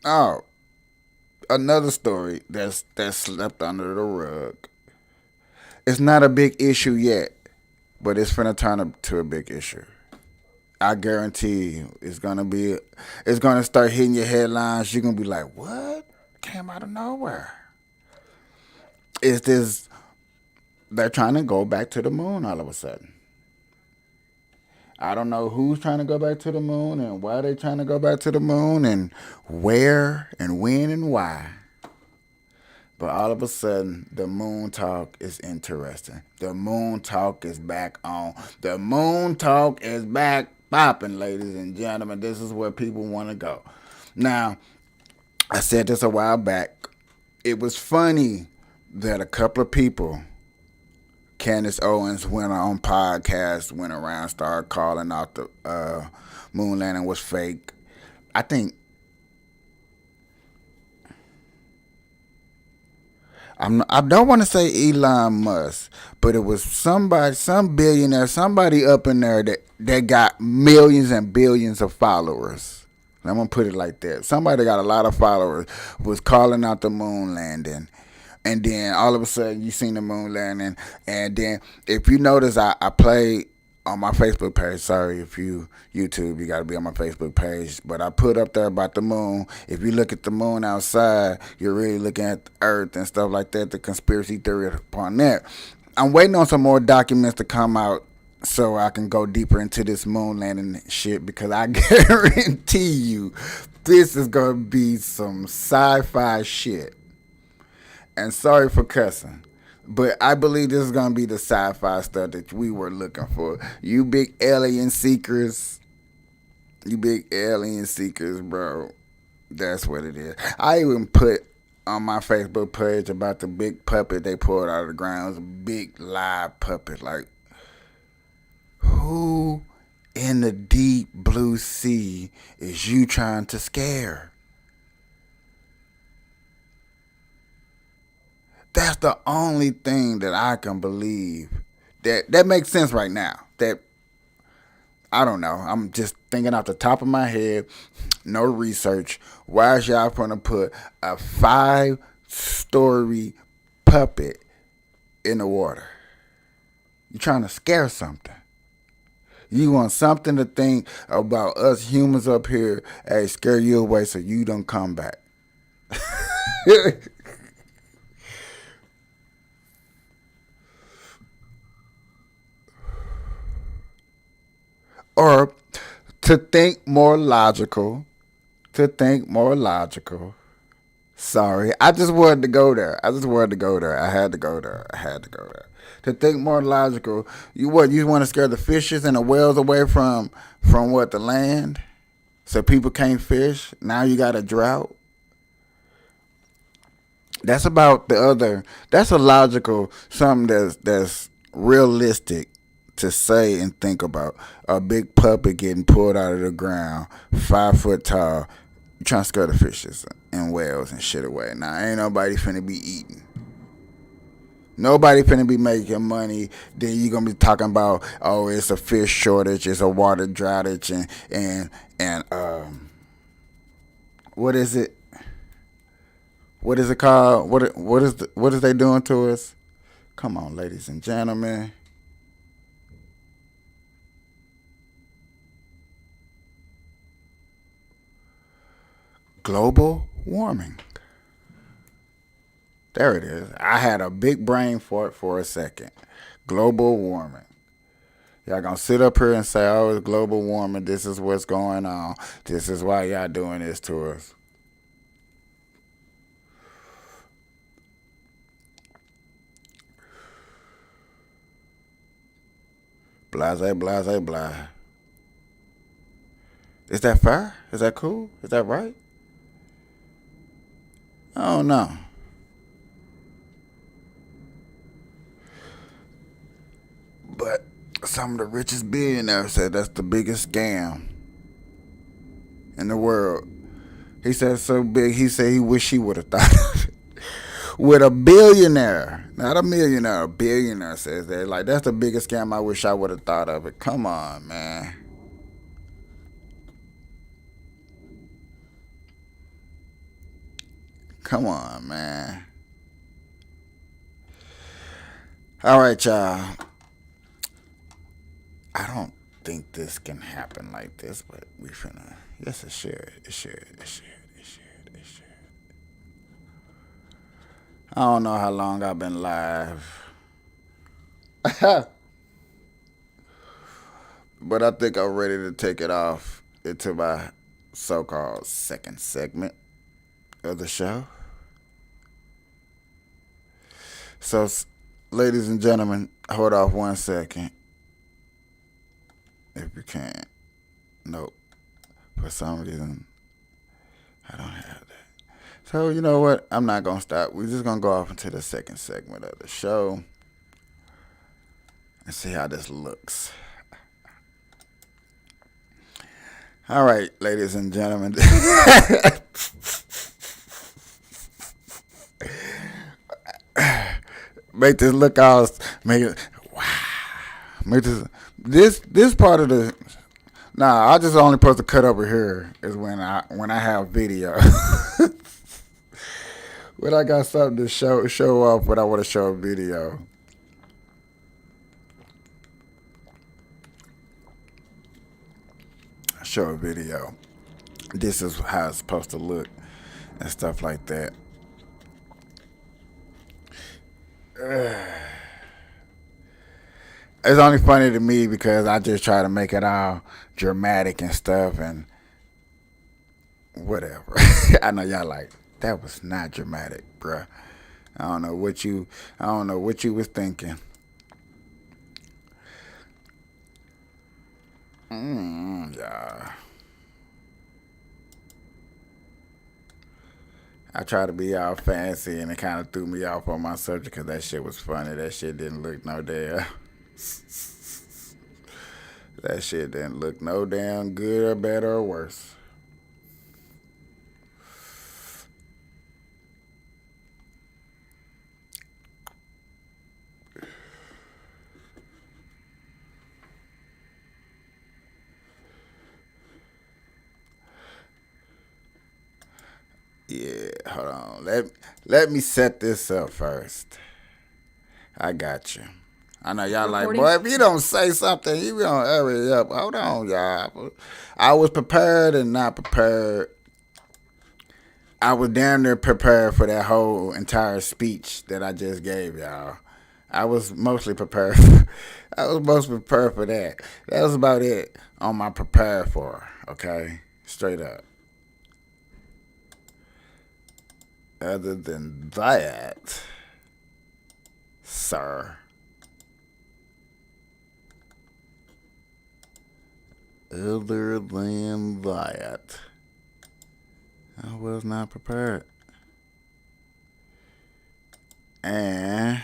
Oh, another story that's slept under the rug. It's not a big issue yet, but it's finna turn up to a big issue. I guarantee you, it's gonna start hitting your headlines. You're gonna be like, "What? Came out of nowhere." Is this? They're trying to go back to the moon all of a sudden. I don't know who's trying to go back to the moon and why they're trying to go back to the moon and where and when and why. But all of a sudden, the moon talk is interesting. The moon talk is back on. The moon talk is back popping, ladies and gentlemen. This is where people want to go. Now, I said this a while back. It was funny that a couple of people, Candace Owens went on podcast, went around, started calling out the moon landing was fake. I think I don't want to say Elon Musk, but it was somebody, some billionaire, somebody up in there that got millions and billions of followers. I'm gonna put it like that. Somebody that got a lot of followers was calling out the moon landing, and then all of a sudden you seen the moon landing, and then if you notice, I played on my Facebook page. Sorry if you YouTube, you got to be on my Facebook page. But I put up there about the moon. If you look at the moon outside, you're really looking at the Earth and stuff like that. The conspiracy theory upon that. I'm waiting on some more documents to come out so I can go deeper into this moon landing shit because I guarantee you this is gonna be some sci-fi shit. And sorry for cussing. But I believe this is gonna be the sci-fi stuff that we were looking for. You big alien seekers, bro. That's what it is. I even put on my Facebook page about the big puppet they pulled out of the ground. It was a big live puppet. Like, who in the deep blue sea is you trying to scare? That's the only thing that I can believe that makes sense right now. That I don't know. I'm just thinking off the top of my head, no research. Why is y'all gonna put a 5-story puppet in the water? You trying to scare something. You want something to think about us humans up here, hey, scare you away so you don't come back. Or to think more logical, Sorry, I just wanted to go there. I had to go there. To think more logical, you what? You want to scare the fishes and the whales away from what the land, so people can't fish. Now you got a drought. That's about the other. That's a logical something that's realistic to say and think about. A big puppet getting pulled out of the ground, 5 foot tall, trying to scare the fishes and whales and shit away. Now ain't nobody finna be eating. Nobody finna be making money. Then you gonna be talking about, oh, it's a fish shortage, it's a water drought, and what is it? What is it called? What is they doing to us? Come on, ladies and gentlemen. Global warming. There it is. I had a big brain for it for a second. Global warming. Y'all gonna sit up here and say, oh, it's global warming. This is what's going on. This is why y'all doing this to us. Blase, blase, blah. Is that fair? Is that cool? Is that right? I don't know. But some of the richest billionaires said that's the biggest scam in the world. He said it's so big, he said he wish he would have thought of it. With a billionaire, not a millionaire, a billionaire says that. Like, that's the biggest scam. I wish I would have thought of it. Come on, man. Come on, man. All right, y'all. I don't think this can happen like this, but we finna. Yes, it should. It should. It should. It should. It should. I don't know how long I've been live, but I think I'm ready to take it off into my so-called second segment of the show. So, ladies and gentlemen, hold off 1 second if you can. Nope. For some reason, I don't have that. So you know what? I'm not gonna stop. We're just gonna go off into the second segment of the show and see how this looks. All right, ladies and gentlemen. Make this look all. Make it. Wow. Make this part of the. Nah, I just only supposed to cut over here is when I have video. When I got something to show off when I want to show a video. Show a video. This is how it's supposed to look and stuff like that. It's only funny to me because I just try to make it all dramatic and stuff and whatever. I know y'all like that was not dramatic, bruh. I don't know what you was thinking. Yeah. I try to be all fancy and it kind of threw me off on my subject because that shit was funny. That shit didn't look no damn. That shit didn't look no damn good or better or worse. Yeah, hold on. Let me set this up first. I got you. I know y'all like, boy, if you don't say something, you don't hurry up. Hold on, y'all. I was prepared and not prepared. I was damn near prepared for that whole entire speech that I just gave y'all. I was mostly prepared. I was mostly prepared for that. That was about it on my prepared for. Okay, straight up. Other than that, sir. Other than that, I was not prepared. And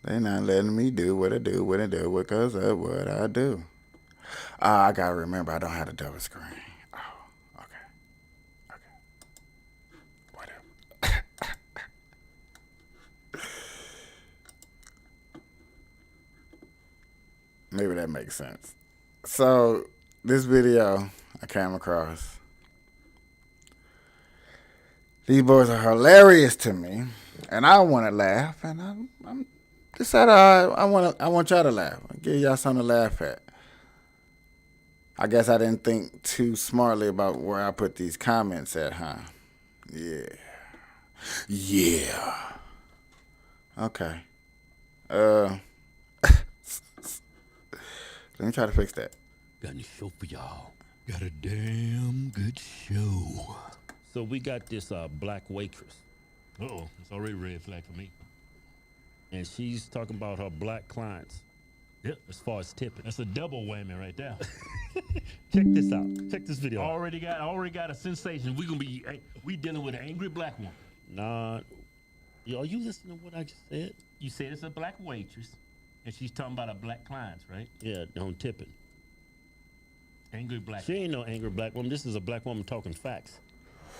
they not letting me do what I do because of what I do. I gotta remember I don't have a double screen. Oh, okay. Whatever. Maybe that makes sense. So this video I came across. These boys are hilarious to me, and I want to laugh, and I'm decided I want y'all to laugh. I'll give y'all something to laugh at. I guess I didn't think too smartly about where I put these comments at, huh? Yeah. Okay. Let me try to fix that. Got a show for y'all. Got a damn good show. So we got this black waitress, Uh-oh, it's already red flag for me. and she's talking about her black clients. Yep, As far as tipping. that's a double whammy right there. Check this out. Check this video out. already got a sensation. We dealing with an angry black woman. Nah, are you listening to what I just said? You said it's a black waitress, and she's talking about her black clients, right? Yeah, on tipping. Angry black. She ain't no angry black woman. This is a black woman talking facts.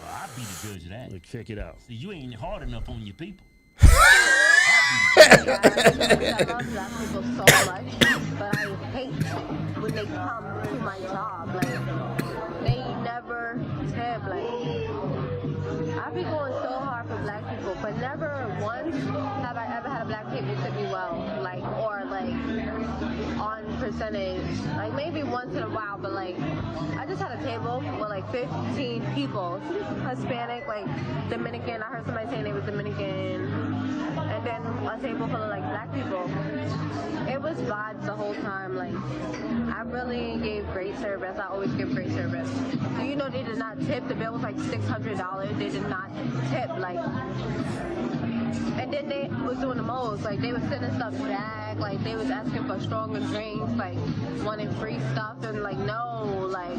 Well, I'll be the judge of that. Look, check it out. See, you ain't hard enough on your people. I love black people so much, but I hate when they come to my job. Like, they never tip. Like, I be going so hard for black people, but never once have I ever had a black tip tip me well. Like, or like on percentage. Like, maybe once in a while, but like, I just had a table with like 15 people. Hispanic, like Dominican. I heard somebody saying they was Dominican. And then a table full of like black people. It was vibes the whole time. Like, I really gave great service. I always give great service. Do you know they did not tip? The bill was like $600. They did not tip. Like, And then they was doing the most. Like, they was sending stuff back. Like, they was asking for stronger drinks, like, wanting free stuff. And, like, no, like,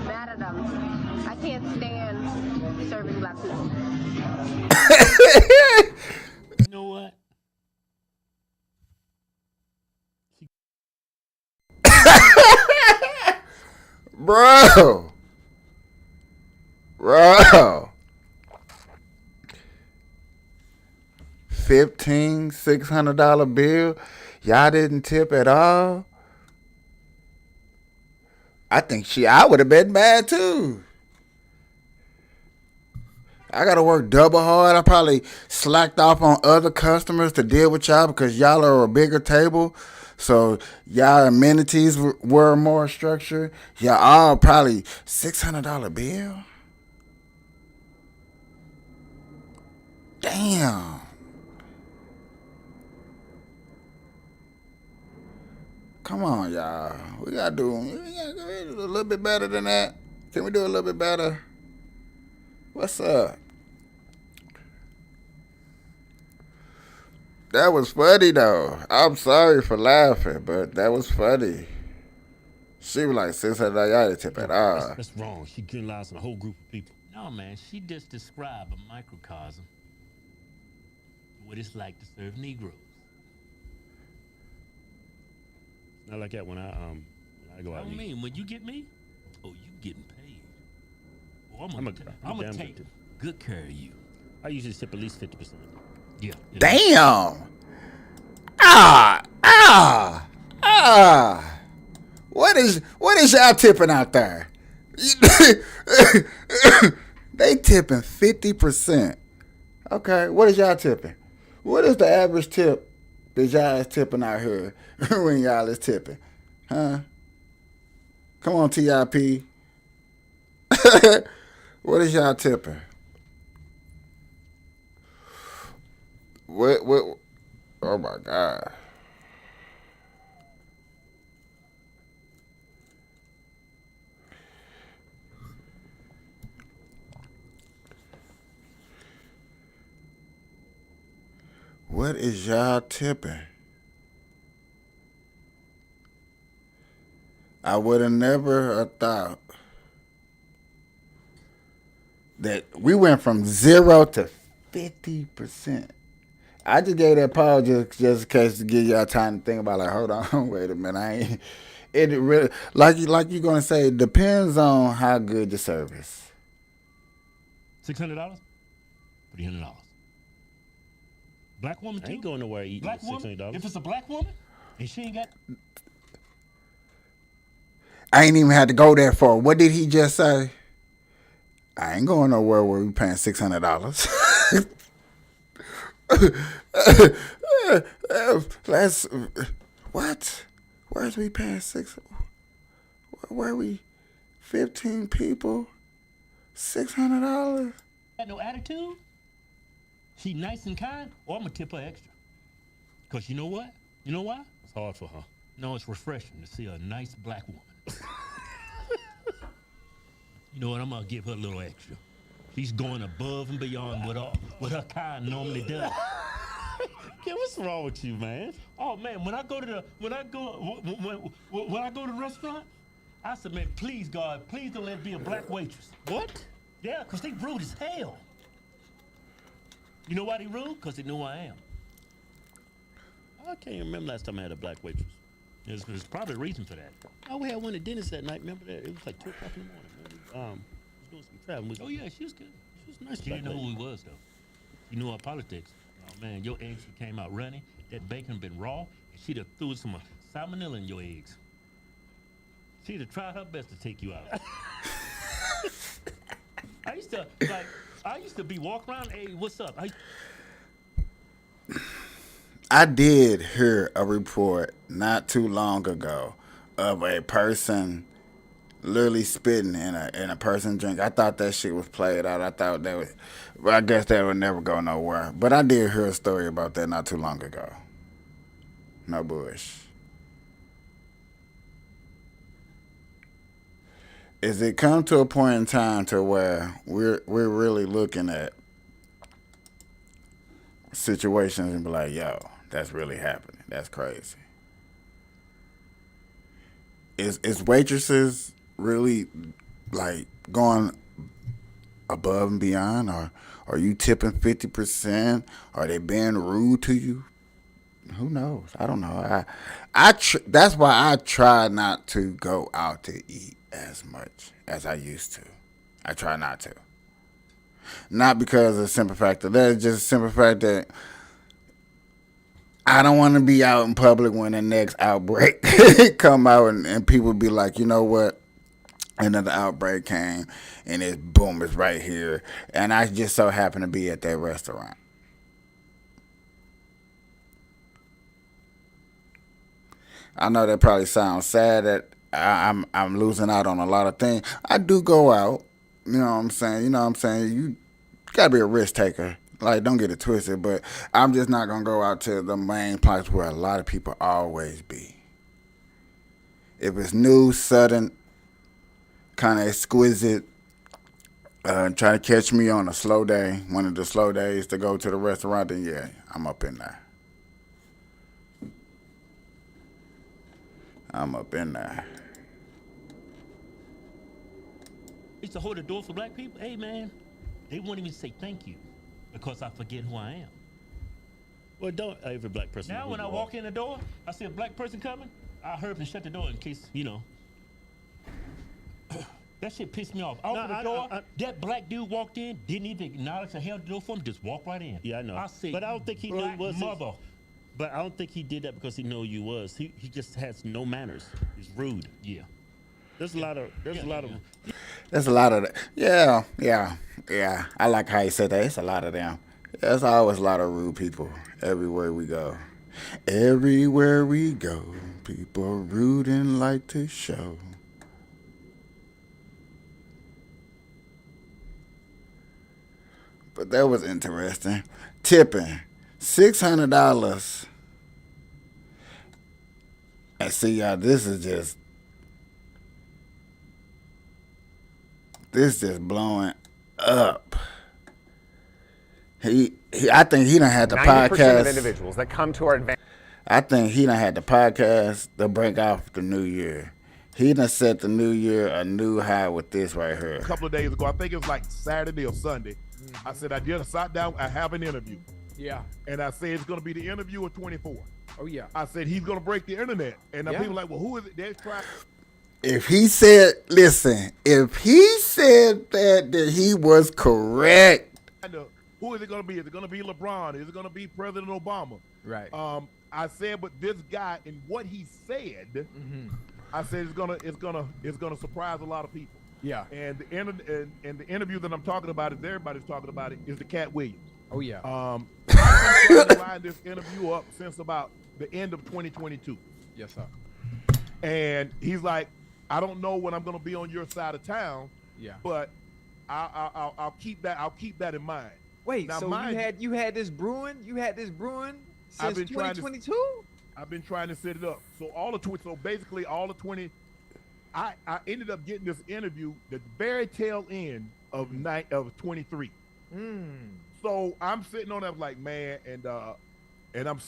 mad at them. I can't stand serving black people. You know what? Bro. Bro. $600 bill. Y'all didn't tip at all. I would have been mad too. I gotta work double hard. I probably slacked off on other customers to deal with y'all because y'all are a bigger table. So y'all amenities were more structured. Y'all all probably $600 bill. Damn. Come on, y'all. We gotta do a little bit better than that. Can we do a little bit better? What's up? That was funny though. I'm sorry for laughing, but that was funny. She was like $600. Y'all didn't tip at all. That's wrong. She generalizing a whole group of people. No, man, she just described a microcosm of what it's like to serve Negroes. Not like that when I go out. I mean, when you get me, oh, you getting paid. Well, I'm gonna damn take good. good care of you. I usually tip at least 50%. Yeah. Damn. Ah. What is y'all tipping out there? They tipping 50%. Okay, what is y'all tipping? What is the average tip that y'all is tipping out here when y'all is tipping? Huh? Come on, TIP. What is y'all tipping? What? Oh my God. What is y'all tipping? I would have never thought that we went from 0 to 50%. I just gave that pause just in case to give y'all time to think about, like, hold on, wait a minute. I ain't. It really, like you're gonna say, it depends on how good the service. $600, $300. Black woman I too. ain't going nowhere eating Black for woman. $600. If it's a black woman and she ain't got, I ain't even had to go there for. What did he just say? I ain't going nowhere where we paying $600. Let's what? Where's we paying six? Where we? 15 people, $600. got no attitude, she nice and kind, or I'm gonna tip her extra. Cause you know what? You know why? It's hard for her. No, it's refreshing to see a nice black woman. You know what? I'm gonna give her a little extra. She's going above and beyond what her kind normally does. Yeah, what's wrong with you, man? Oh man, when I go to the restaurant, I said, man, please God, please don't let it be a black waitress. What? Yeah, cause they rude as hell. You know why they rude? Cause they know who I am. I can't remember last time I had a black waitress. There's probably a reason for that. Oh, we had one at Dennis that night. Remember that? It was like 2 o'clock in the morning. Man. We was doing some traveling. Oh yeah, she was good. She was a nice. She black didn't know lady. who he was though. She knew our politics. Oh man, your eggs came out runny. That bacon been raw, and she'd have threw some salmonella in your eggs. She'd have tried her best to take you out. I used to be walking around. Hey, what's up? I did hear a report not too long ago of a person literally spitting in a person's drink. I thought that shit was played out. I thought that was, but I guess that would never go nowhere. But I did hear a story about that not too long ago. No bush. Is it come to a point in time to where we're really looking at situations and be like, yo, that's really happening. That's crazy. Is waitresses really like going above and beyond, or are you tipping 50%? Are they being rude to you? Who knows? I don't know. That's why I try not to go out to eat as much as I used to. I try not to. Not because of the simple fact that there's just a simple fact that I don't want to be out in public when the next outbreak come out and people be like, you know what? Another outbreak came and it's boom, it's right here. And I just so happen to be at that restaurant. I know that probably sounds sad that I'm losing out on a lot of things. I do go out. You know what I'm saying? You know what I'm saying? You gotta be a risk taker. Like, don't get it twisted, but I'm just not gonna go out to the main place where a lot of people always be. If it's new, sudden, kind of exquisite, try to catch me on a slow day, one of the slow days to go to the restaurant, then yeah, I'm up in there. I'm up in there. Used to hold the door for black people. Hey, man, they won't even say thank you because I forget who I am. Well, don't every black person. Now, when I walk in the door, I see a black person coming, I hurry up and shut the door in case, that shit pissed me off. Open the door, that black dude walked in, didn't even acknowledge to held the door for him, just walked right in. Yeah, I know. I said, but I don't think he knew black it was mother. But I don't think he did that because he knew you was. He just has no manners. He's rude. Yeah. There's a lot of There's a lot of that. Yeah. I like how you said that. It's a lot of them. There's always a lot of rude people everywhere we go. Everywhere we go, people rude and like to show. But that was interesting. Tipping $600. And see, y'all, this is just blowing up. I think he done had the 90% podcast. of individuals that come to our advanced. I think he done had the podcast to break off the new year. He done set the new year a new high with this right here. A couple of days ago, I think it was like Saturday or Sunday. I said, I just sat down, I have an interview. Yeah. And I said, it's going to be the interview of 24. Oh, yeah. I said, he's going to break the internet. And the people like, well, who is it? They're trying. If he said that he was correct. Who is it going to be? Is it going to be LeBron? Is it going to be President Obama? Right. I said, but this guy and what he said, I said it's gonna surprise a lot of people. Yeah. And the interview that I'm talking about, is everybody's talking about it, is the Cat Williams. Oh yeah. I've been trying to line this interview up since about the end of 2022. Yes, sir. And he's like, I don't know when I'm gonna be on your side of town. Yeah. But I'll keep that in mind. Wait, now, so you had this brewing? You had this brewing since 2022? I've been trying to set it up. So basically all the 20. I ended up getting this interview at the very tail end of 23. So I'm sitting on that like, man, and I'm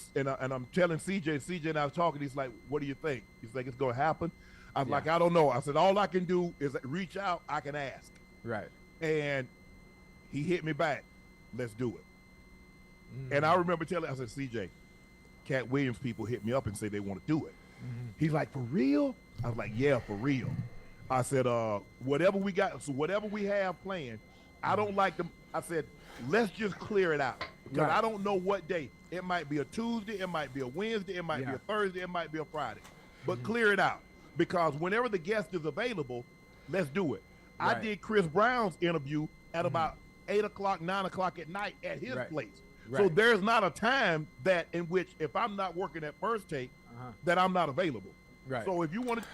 telling CJ and I was talking. He's like, what do you think? He's like, it's gonna happen. I'm like, I don't know. I said, all I can do is reach out. I can ask. Right. And he hit me back. Let's do it. And I remember telling, I said, CJ, Cat Williams people hit me up and say they want to do it. He's like, for real? I was like, yeah, for real. I said, whatever we got, so whatever we have planned, I don't like them. I said, let's just clear it out. Because I don't know what day. It might be a Tuesday, it might be a Wednesday, it might be a Thursday, it might be a Friday. But clear it out. Because whenever the guest is available, let's do it. I did Chris Brown's interview at about 8 o'clock, 9 o'clock at night at his place. So there's not a time that in which if I'm not working at First Take, that I'm not available. Right. So if you want to,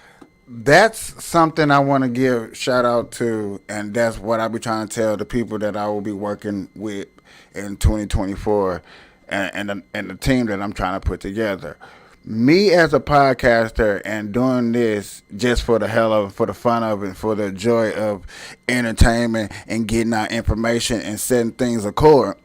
That's something I want to give shout out to, and that's what I be trying to tell the people that I will be working with in 2024, and the team that I'm trying to put together. Me as a podcaster and doing this just for the hell of it, for the fun of it, for the joy of entertainment and getting out information and setting things accord.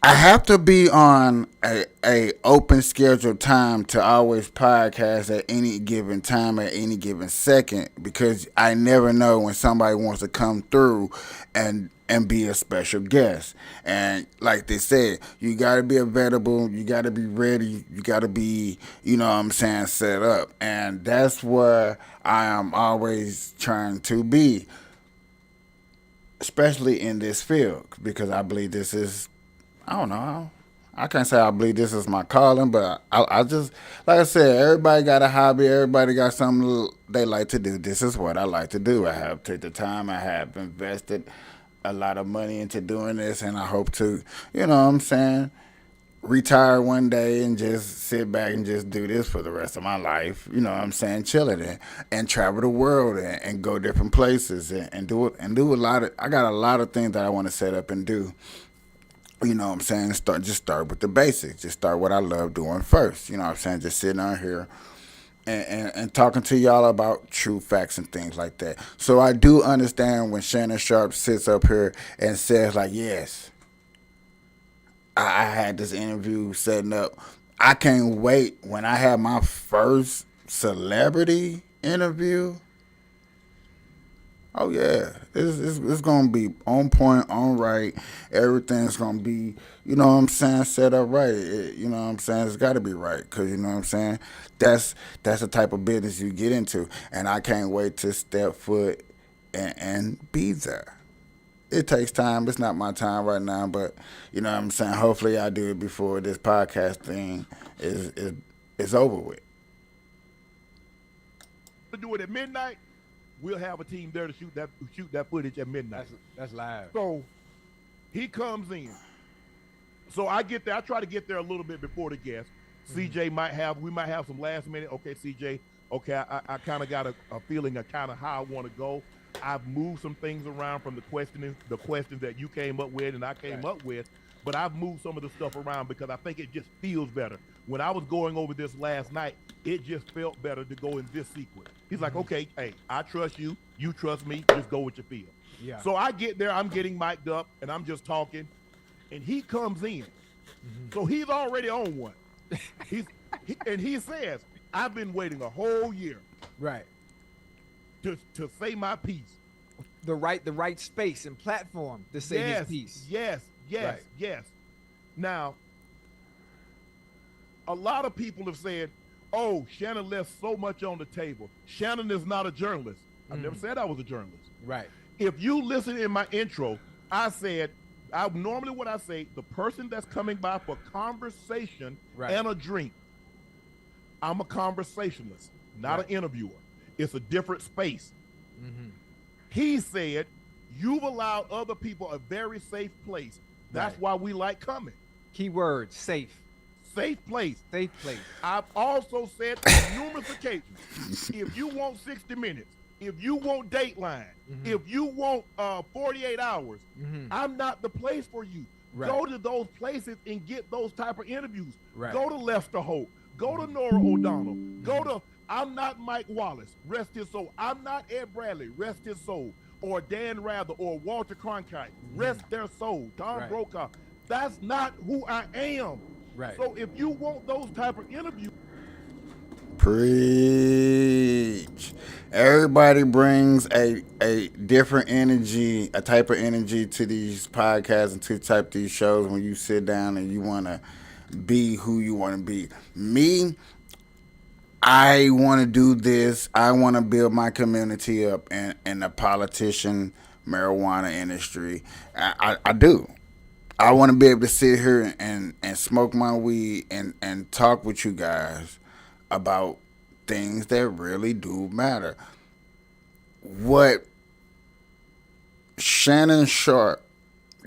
I have to be on a open scheduled time to always podcast at any given time at any given second because I never know when somebody wants to come through and be a special guest. And like they said, you gotta be available, you gotta be ready, you gotta be, what I'm saying, set up. And that's where I am always trying to be, especially in this field, because I believe this is I don't know. I can't say I believe this is my calling, but I just, like I said, everybody got a hobby. Everybody got something they like to do. This is what I like to do. I have taken the time. I have invested a lot of money into doing this, and I hope to, what I'm saying, retire one day and just sit back and just do this for the rest of my life. You know what I'm saying? Chilling and travel the world and go different places and do it and do a lot of. I got a lot of things that I want to set up and do. You know what I'm saying? Start with the basics. Just start what I love doing first. You know what I'm saying? Just sitting out here and talking to y'all about true facts and things like that. So I do understand when Shannon Sharp sits up here and says like, yes, I had this interview setting up. I can't wait when I have my first celebrity interview. Oh yeah, it's gonna be on point, on right. Everything's gonna be, what I'm saying, set up right. You know what I'm saying? It's got to be right because you know what I'm saying. That's the type of business you get into, and I can't wait to step foot and be there. It takes time. It's not my time right now, but you know what I'm saying. Hopefully, I do it before this podcast thing is over with. To do it at midnight, we'll have a team there to shoot that footage at midnight. That's live. So he comes in. So I get there. I try to get there a little bit before the guest. CJ we might have some last minute. Okay, CJ. Okay, I kind of got a feeling of kind of how I want to go. I've moved some things around from the questions that you came up with and I came up with, but I've moved some of the stuff around because I think it just feels better. When I was going over this last night, it just felt better to go in this sequence. He's like, okay, hey, I trust you. You trust me. Just go with your feel. Yeah. So I get there. I'm getting mic'd up, and I'm just talking, and he comes in. So he's already on one. He says, I've been waiting a whole year Right. to say my piece. The right space and platform to say his piece. Yes. Now, a lot of people have said, oh, Shannon left so much on the table. Shannon is not a journalist. I've never said I was a journalist. Right. If you listen in my intro, I said, normally what I say, the person that's coming by for conversation and a drink, I'm a conversationalist, not an interviewer. It's a different space. He said, you've allowed other people a very safe place. That's why we like coming. Keyword, safe. Safe place. Safe place. I've also said on numerous occasions, if you want 60 minutes, if you want Dateline, if you want 48 hours, I'm not the place for you. Right. Go to those places and get those type of interviews. Right. Go to Lester Holt. Go to Nora O'Donnell. Go to, I'm not Mike Wallace, rest his soul. I'm not Ed Bradley, rest his soul. Or Dan Rather or Walter Cronkite, rest their soul. Tom Brokaw. That's not who I am. Right. So if you want those type of interviews, preach. Everybody brings a different energy, a type of energy to these podcasts and to type these shows when you sit down and you want to be who you want to be. Me, I want to do this. I want to build my community up in the politician marijuana industry. I do. I want to be able to sit here and smoke my weed and talk with you guys about things that really do matter. What Shannon Sharp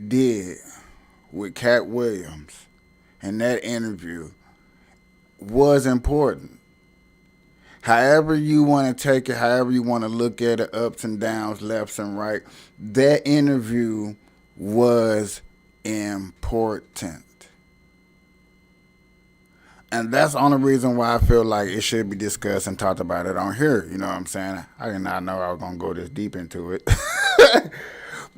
did with Cat Williams in that interview was important. However you want to take it, however you want to look at it, ups and downs, lefts and right, that interview was important. And that's the only reason why I feel like it should be discussed and talked about it on here. You know what I'm saying? I did not know I was going to go this deep into it.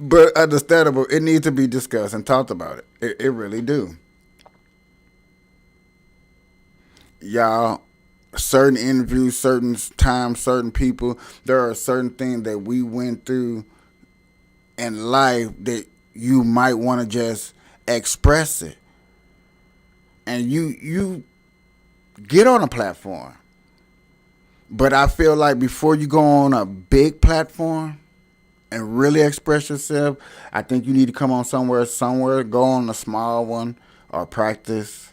But understandable, it needs to be discussed and talked about. It really do. Y'all, certain interviews, certain times, certain people, there are certain things that we went through in life that you might want to just express it. And you get on a platform. But I feel like before you go on a big platform and really express yourself, I think you need to come on somewhere, go on a small one or practice.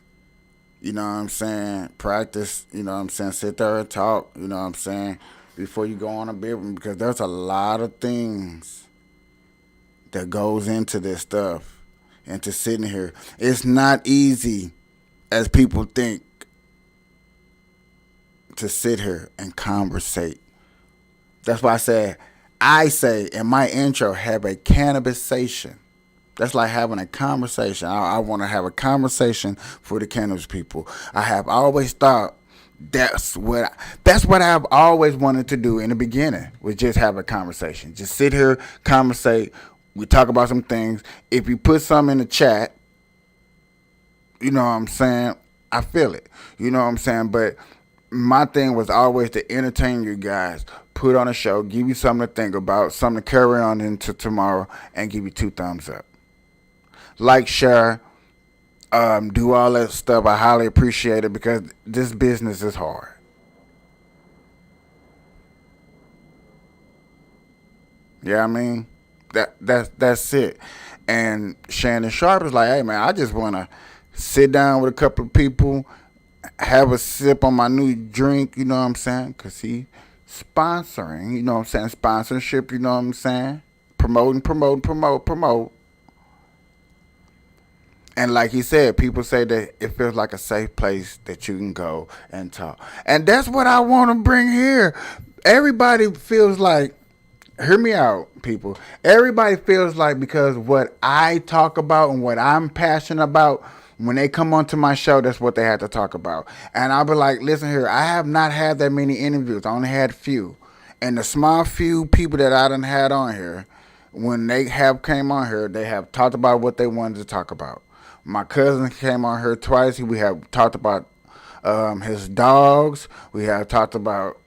You know what I'm saying? Practice, you know what I'm saying? Sit there and talk, you know what I'm saying? Before you go on a big one, because there's a lot of things that goes into this stuff, into sitting here. It's not easy as people think to sit here and conversate. That's why I say in my intro, have a cannabisation. That's like having a conversation. I want to have a conversation for the cannabis people. I have always thought that's what I've always wanted to do in the beginning, was just have a conversation. Just sit here, conversate. We talk about some things. If you put something in the chat, you know what I'm saying? I feel it. You know what I'm saying? But my thing was always to entertain you guys, put on a show, give you something to think about, something to carry on into tomorrow, and give you 2 thumbs up. Like, share, do all that stuff. I highly appreciate it because this business is hard. Yeah, I mean, that's it. And Shannon Sharp is like, hey man, I just want to sit down with a couple of people, have a sip on my new drink, you know what I'm saying? Because he sponsoring, you know what I'm saying? Sponsorship, you know what I'm saying? Promote. And like he said, people say that it feels like a safe place that you can go and talk. And that's what I want to bring here. Everybody feels like, hear me out, people. Everybody feels like because what I talk about and what I'm passionate about, when they come onto my show, that's what they have to talk about. And I'll be like, listen here, I have not had that many interviews. I only had few. And the small few people that I done had on here, when they have came on here, they have talked about what they wanted to talk about. My cousin came on here twice. We have talked about his dogs. We have talked about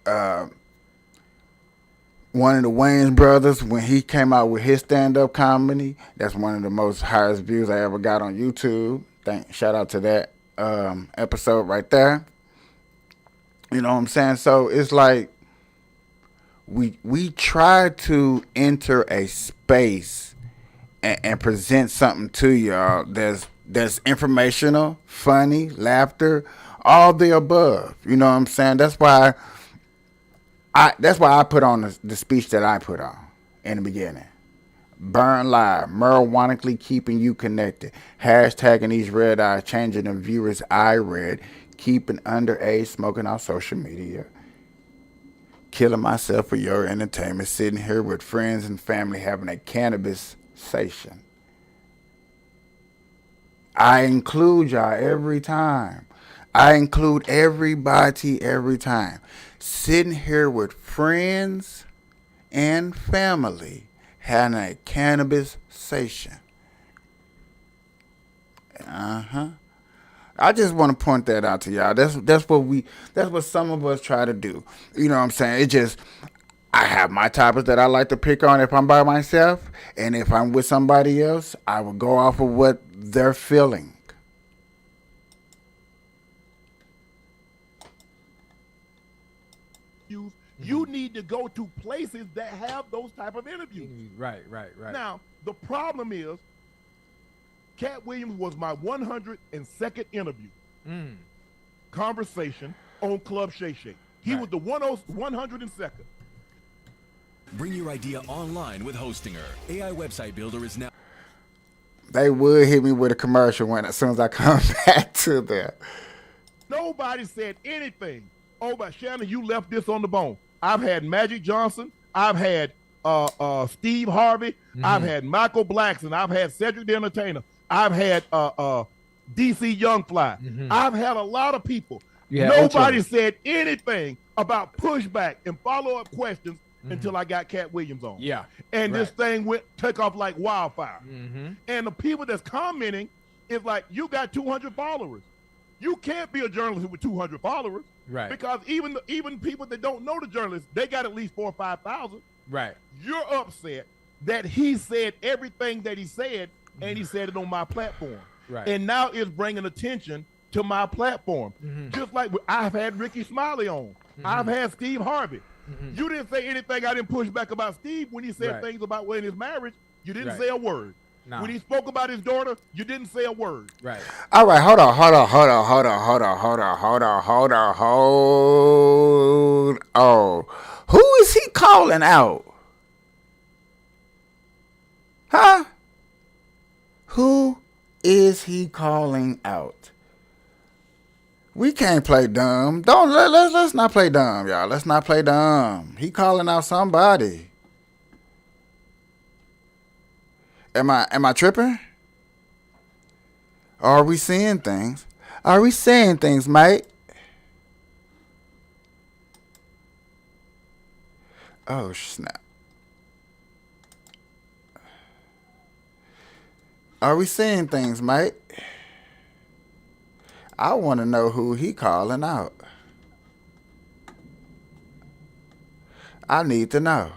one of the Wayans brothers when he came out with his stand-up comedy. That's one of the most highest views I ever got on YouTube. Shout out to that episode right there. You know what I'm saying? So it's like we try to enter a space and present something to y'all that's informational, funny, laughter, all the above. You know what I'm saying? That's why I put on the speech that I put on in the beginning. Burn live, marijuanically keeping you connected. Hashtagging these red eyes, changing the viewers' eye red, keeping underage smoking on social media. Killing myself for your entertainment, sitting here with friends and family having a cannabis session. I include y'all every time. I include everybody every time. Sitting here with friends and family having a cannabis session. I just want to point that out to y'all. That's what some of us try to do. You know what I'm saying? I have my topics that I like to pick on if I'm by myself, and if I'm with somebody else, I will go off of what they're feeling. You need to go to places that have those type of interviews. Right. Now, the problem is, Cat Williams was my 102nd interview. Conversation on Club Shay Shay. He was the 102nd. Bring your idea online with Hostinger. AI website builder is now. They would hit me with a commercial as soon as I come back to there. Nobody said anything. Oh, but Shannon, you left this on the bone. I've had Magic Johnson. I've had Steve Harvey. I've had Michael Blackson. I've had Cedric the Entertainer. I've had DC Youngfly. I've had a lot of people. Nobody said anything about pushback and follow-up questions until I got Cat Williams on. Yeah. And this Right. thing took off like wildfire. Mm-hmm. And the people that's commenting is like, you got 200 followers. You can't be a journalist with 200 followers. Right. Because even people that don't know the journalists, they got at least 4,000 or 5,000. Right. You're upset that he said everything that he said, and he said it on my platform. Right. And now it's bringing attention to my platform. Just like I've had Ricky Smiley on. I've had Steve Harvey. You didn't say anything. I didn't push back about Steve when he said Right. things about in his marriage. You didn't Right. say a word. No. When he spoke about his daughter, you didn't say a word. Right. All right, hold on. Oh, who is he calling out? Huh? Who is he calling out? We can't play dumb. Let's not play dumb, y'all. Let's not play dumb. He calling out somebody. Am I tripping? Are we seeing things? Are we saying things, mate? Oh, snap. Are we seeing things, mate? I want to know who he calling out. I need to know.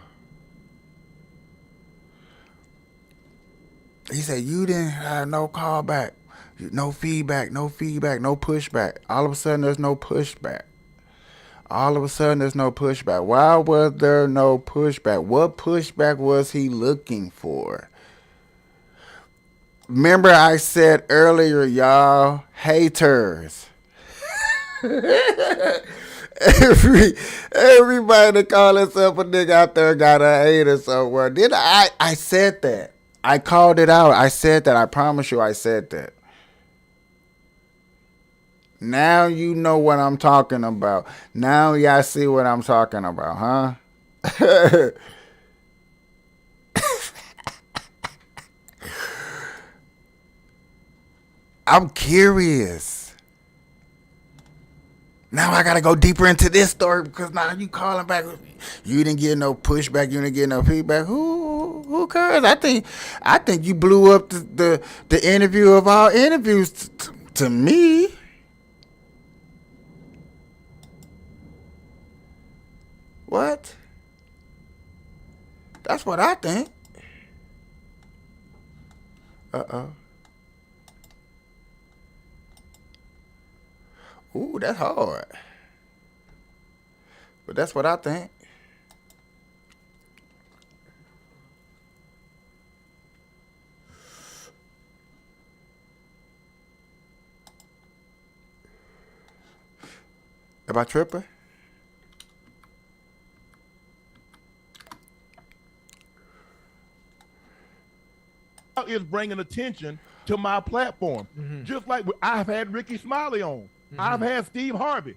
He said, you didn't have no callback, no feedback, no pushback. All of a sudden, there's no pushback. Why was there no pushback? What pushback was he looking for? Remember I said earlier, y'all, haters. Everybody that call himself a nigga out there got a hater somewhere. I said that. I called it out. I said that. I promise you I said that. Now you know what I'm talking about. Now y'all see what I'm talking about, huh? I'm curious. Now I gotta go deeper into this story because now you calling back. You didn't get no pushback. You didn't get no feedback. Who cares? I think you blew up the interview of all interviews to me. What? That's what I think. Uh-oh. Ooh, that's hard. But that's what I think. Am I tripping? Is bringing attention to my platform. Just like I've had Ricky Smiley on. I've had Steve Harvey.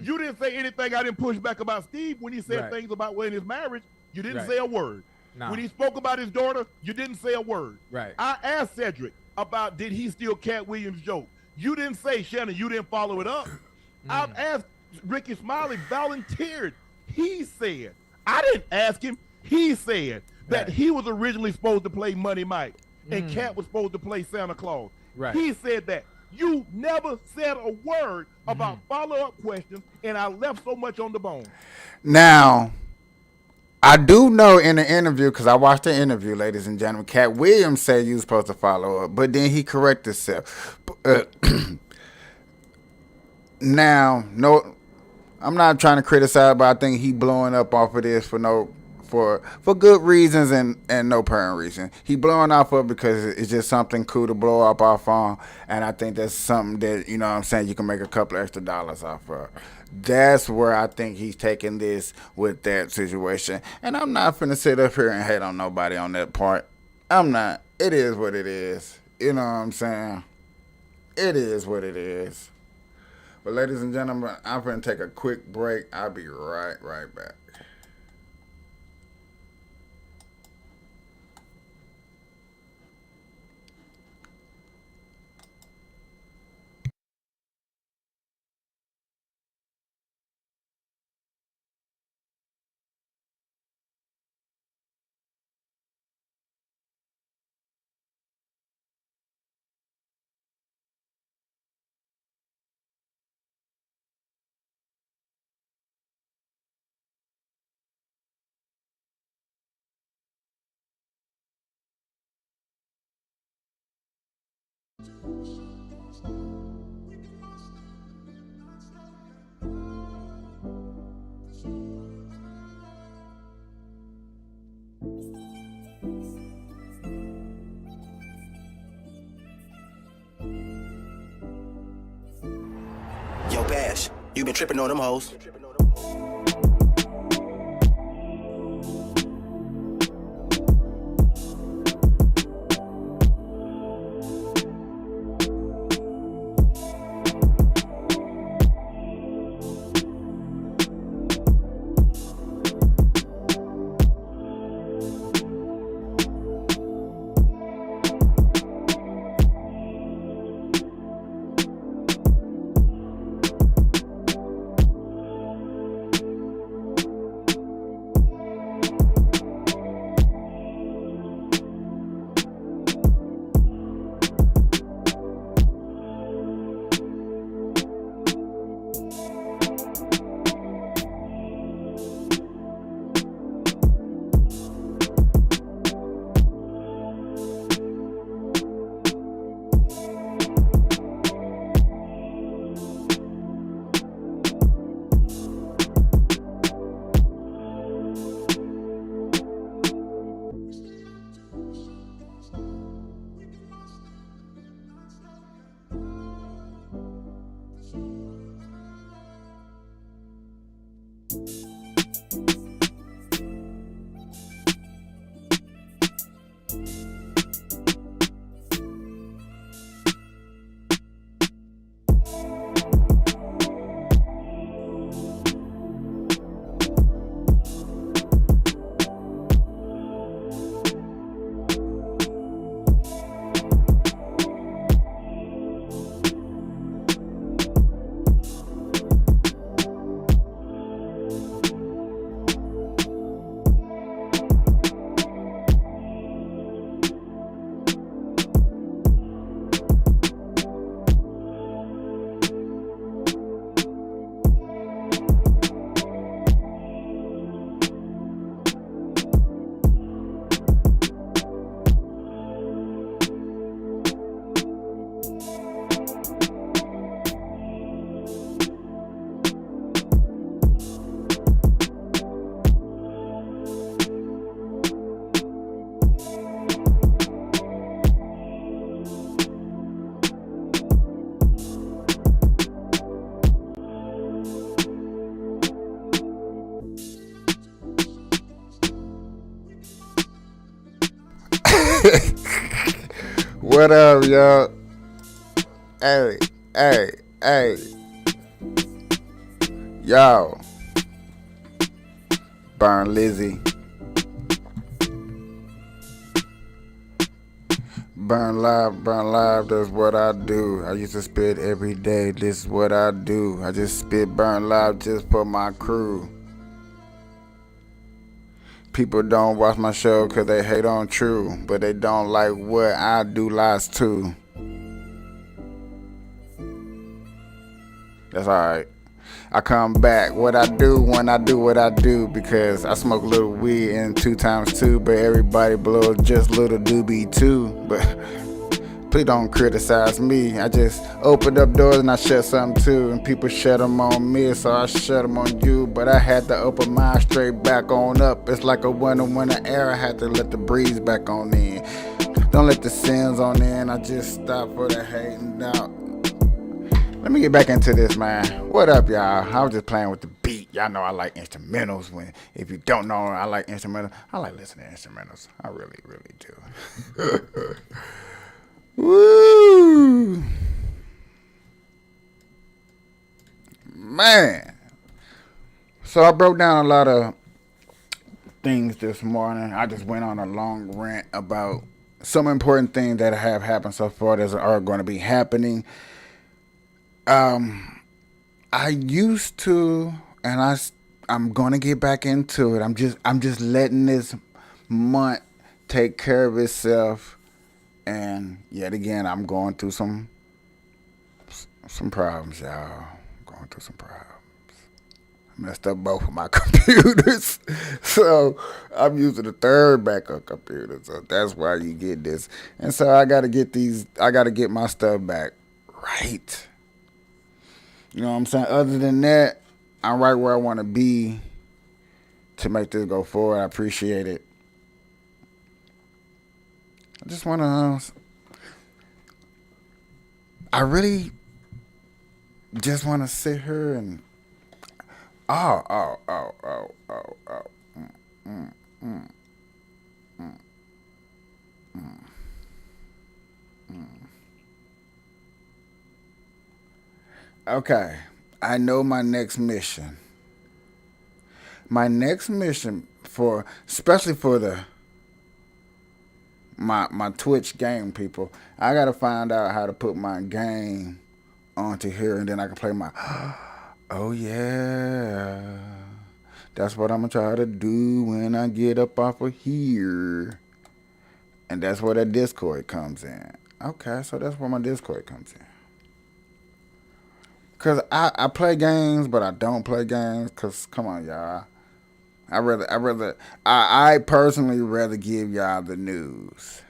You didn't say anything. I didn't push back about Steve when he said Right. things about in his marriage. You didn't Right. say a word. No. When he spoke about his daughter, you didn't say a word. Right. I asked Cedric about did he steal Cat Williams' joke. You didn't say, Shannon, you didn't follow it up. I've asked Ricky Smiley, volunteered. He said, I didn't ask him. He said that Right. he was originally supposed to play Money Mike and Cat was supposed to play Santa Claus. Right. He said that. You never said a word about follow-up questions, and I left so much on the bone. Now, I do know in the interview, because I watched the interview, ladies and gentlemen, Cat Williams said you were supposed to follow up, but then he corrected himself. Now, no, I'm not trying to criticize, but I think he blowing up off of this for good reasons and no apparent reason. He blowing off of it because it's just something cool to blow up off on, and I think that's something that, you know what I'm saying, you can make a couple extra dollars off of. That's where I think he's taking this with that situation. And I'm not finna sit up here and hate on nobody on that part. I'm not. It is what it is. You know what I'm saying? It is what it is. But ladies and gentlemen, I'm finna take a quick break. I'll be right back. Yo, Bash, you been tripping on them hoes. What up, y'all? Hey, hey, hey. Yo. Burn Lizzie. Burn live, that's what I do. I used to spit every day, this is what I do. I just spit burn live just for my crew. People don't watch my show cause they hate on True, but they don't like what I do lies too. That's alright. I come back. What I do when I do what I do, because I smoke a little weed and 2 times 2, but everybody blow just little doobie too. But please don't criticize me. I just opened up doors and I shut some too, and people shut them on me, so I shut them on you. But I had to open mine straight back on up. It's like a winter air. I had to let the breeze back on in. Don't let the sins on in. I just stop for the hating out. Let me get back into this, man. What up, y'all? I was just playing with the beat. Y'all know I like instrumentals. If you don't know, I like instrumentals. I like listening to instrumentals. I really, really do. Woo! Man. So I broke down a lot of things this morning. I just went on a long rant about some important things that have happened so far that are going to be happening. I used to, and I'm gonna get back into it. I'm just letting this month take care of itself, and yet again, I'm going through some problems, y'all. I'm going through some problems. messed up both of my computers. So I'm using the third backup computer. So that's why you get this. And so I gotta get my stuff back right. You know what I'm saying? Other than that, I'm right where I wanna be to make this go forward. I appreciate it. I just wanna I really just wanna sit here and oh, oh, oh, oh, oh, oh. Mm, mm, mm, mm, mm. Okay, I know my next mission. My next mission for, especially for my Twitch game people, I gotta find out how to put my game onto here, and then I can play my. Oh yeah, that's what I'm gonna try to do when I get up off of here, and that's where that Discord comes in. Okay, so that's where my Discord comes in. Cause I play games, but I don't play games. Cause come on, y'all. I personally rather give y'all the news.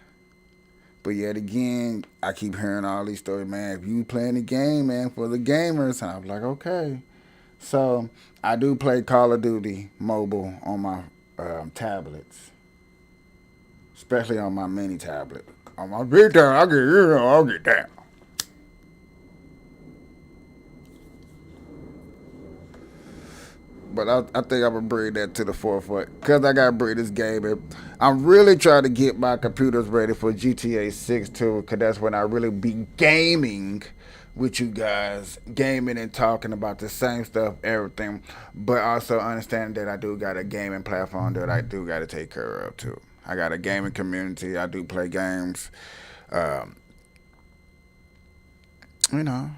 But yet again, I keep hearing all these stories, man. If you playing the game, man, for the gamers, and I'm like, okay. So I do play Call of Duty mobile on my tablets, especially on my mini tablet. On my big tablet, I'll get down. But I think I'm gonna bring that to the forefront because I gotta bring this game in. I'm really trying to get my computers ready for GTA 6 too, because that's when I really be gaming with you guys, gaming and talking about the same stuff, everything, but also understanding that I do got a gaming platform that I do got to take care of too. I got a gaming community. I do play games, um, you know,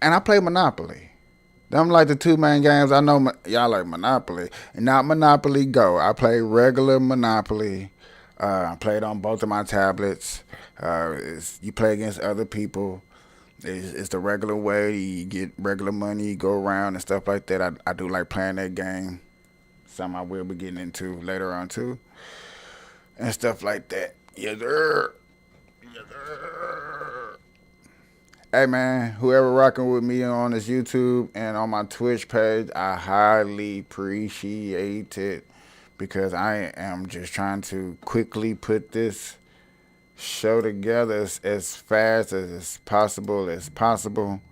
and I play Monopoly. Them like the two main games. I know y'all like Monopoly, and not Monopoly Go. I play regular Monopoly. I play it on both of my tablets. You play against other people. It's the regular way. You get regular money, you go around and stuff like that. I do like playing that game. Something I will be getting into later on too, and stuff like that. Yes, sir. Yes, sir. Hey man, whoever rocking with me on this YouTube and on my Twitch page, I highly appreciate it because I am just trying to quickly put this show together as fast as possible as possible.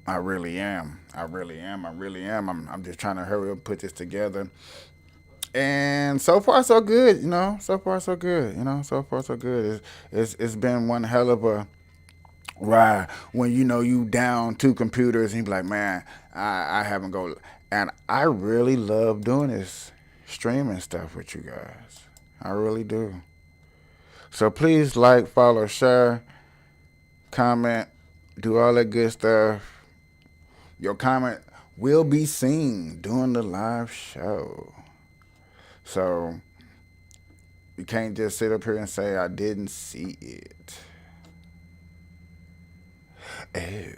I really am. I really am. I really am. I'm just trying to hurry up and put this together. And so far so good, you know. So far so good, you know. So far so good. It's been one hell of a right. When you know you down two computers and you be like, man, I haven't go. And I really love doing this streaming stuff with you guys. I really do. So please like, follow, share, comment, do all that good stuff. Your comment will be seen during the live show. So you can't just sit up here and say I didn't see it. Oh,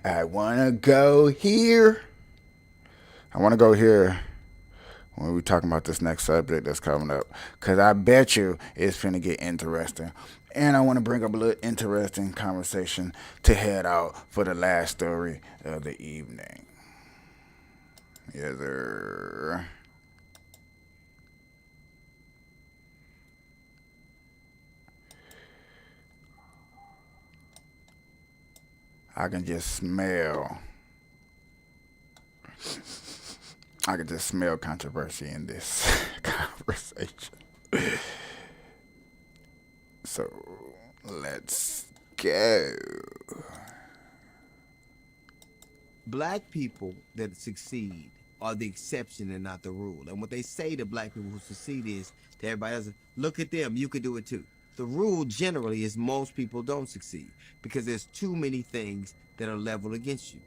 I want to go here. I want to go here when we're talking about this next subject that's coming up. Because I bet you it's finna get interesting. And I want to bring up a little interesting conversation to head out for the last story of the evening. Yes, sir. I can just smell controversy in this conversation. So let's go. Black people that succeed are the exception and not the rule. And what they say to black people who succeed is to everybody else, look at them, you could do it too. The rule generally is most people don't succeed because there's too many things that are leveled against you.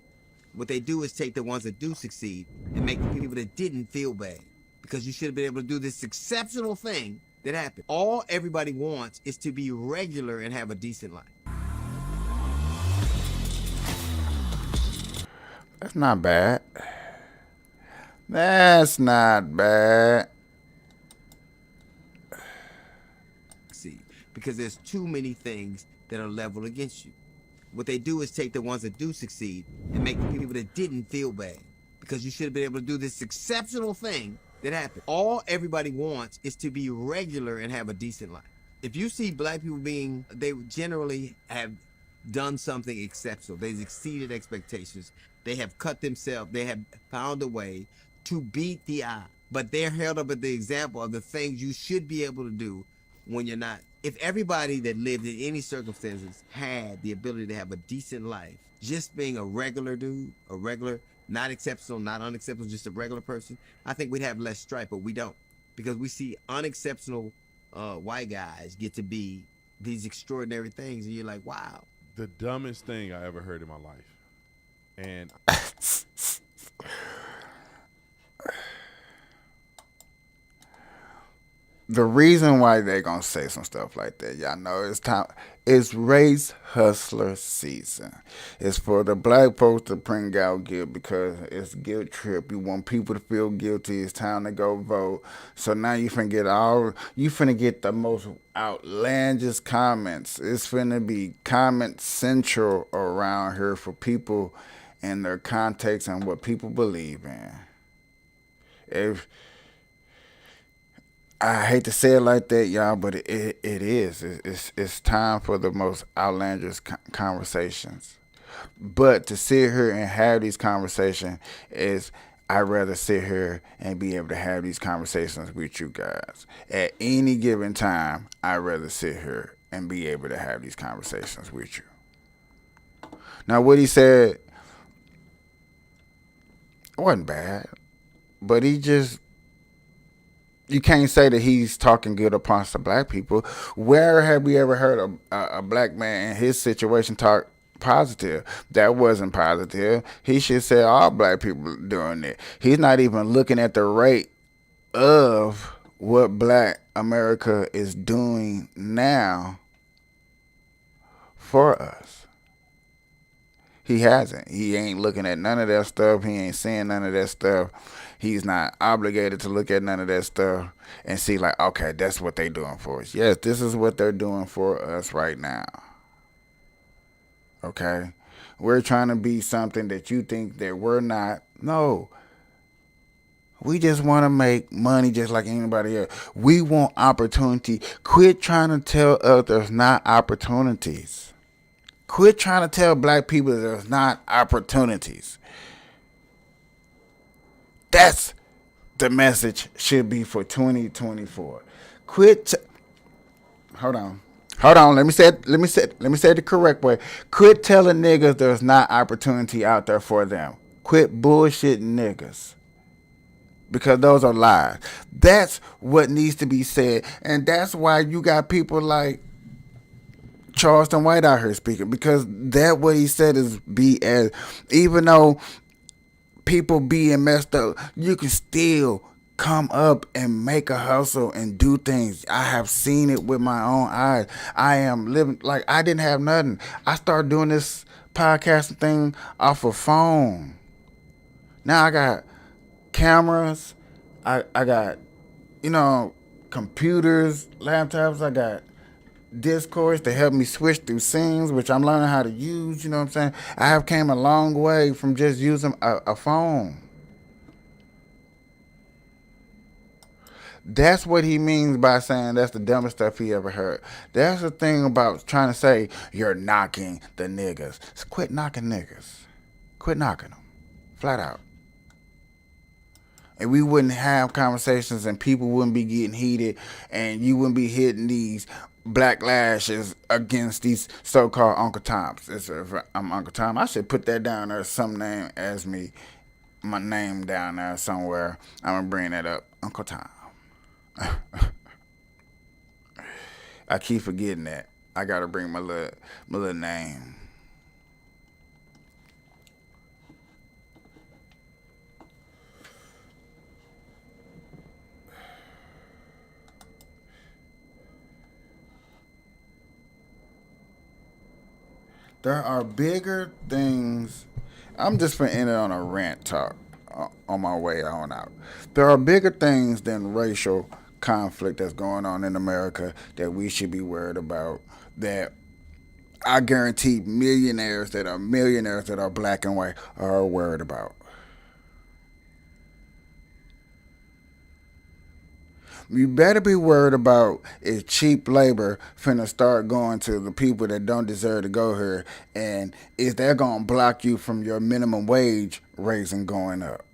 What they do is take the ones that do succeed and make the people that didn't feel bad because you should have been able to do this exceptional thing that happened. All everybody wants is to be regular and have a decent life. That's not bad. That's not bad. succeed because there's too many things that are leveled against you. What they do is take the ones that do succeed and make the people that didn't feel bad because you should have been able to do this exceptional thing that happened. All everybody wants is to be regular and have a decent life. If you see black people they generally have done something exceptional. They've exceeded expectations. They have cut themselves. They have found a way to beat the odds. But they're held up at the example of the things you should be able to do when you're not. If everybody that lived in any circumstances had the ability to have a decent life, just being a regular dude, a regular, not exceptional, not unexceptional, just a regular person, I think we'd have less strife, but we don't. Because we see unexceptional white guys get to be these extraordinary things, and you're like, wow. The dumbest thing I ever heard in my life. And the reason why they gonna say some stuff like that, y'all know it's time. It's race hustler season. It's for the black folks to bring out guilt because it's guilt trip. You want people to feel guilty. It's time to go vote. So now you finna get the most outlandish comments. It's finna be comment central around here for people and their context and what people believe in. If I hate to say it like that, y'all, but it is. It's time for the most outlandish conversations. But to sit here and have these conversations is, I'd rather sit here and be able to have these conversations with you guys. At any given time, I'd rather sit here and be able to have these conversations with you. Now, what he said wasn't bad, but you can't say that he's talking good upon some black people. Where have we ever heard a black man in his situation talk positive? That wasn't positive. He should say all black people doing it. He's not even looking at the rate of what black America is doing now for us. He hasn't. He ain't looking at none of that stuff. He ain't seeing none of that stuff. He's not obligated to look at none of that stuff and see like, okay, that's what they doing for us. Yes, this is what they're doing for us right now. Okay? We're trying to be something that you think that we're not. No. We just want to make money just like anybody else. We want opportunity. Quit trying to tell others not opportunities. Quit trying to tell black people that there's not opportunities. That's the message should be for 2024. Hold on. Hold on. Let me say it the correct way. Quit telling niggas there's not opportunity out there for them. Quit bullshitting niggas. Because those are lies. That's what needs to be said. And that's why you got people like Charleston White out here speaking, because that what he said is BS. Even though people being messed up, you can still come up and make a hustle and do things. I have seen it with my own eyes. I am living like I didn't have nothing. I started doing this podcasting thing off a phone. Now I got cameras. I got, computers, laptops. I got Discords to help me switch through scenes, which I'm learning how to use. You know what I'm saying? I have came a long way from just using a phone. That's what he means by saying that's the dumbest stuff he ever heard. That's the thing about trying to say you're knocking the niggas. So quit knocking niggas. Quit knocking them. Flat out. And we wouldn't have conversations and people wouldn't be getting heated and you wouldn't be hitting these black lashes against these so-called Uncle Toms. I'm Uncle Tom. I should put that down there, some name as me, my name down there somewhere. I'm going to bring that up. Uncle Tom. I keep forgetting that. I got to bring my little name. There are bigger things. I'm just finna end it on a rant talk. on my way on out. There are bigger things than racial conflict that's going on in America that we should be worried about. That I guarantee millionaires that are black and white are worried about. You better be worried about is cheap labor finna start going to the people that don't deserve to go here, and is that gonna block you from your minimum wage raising going up?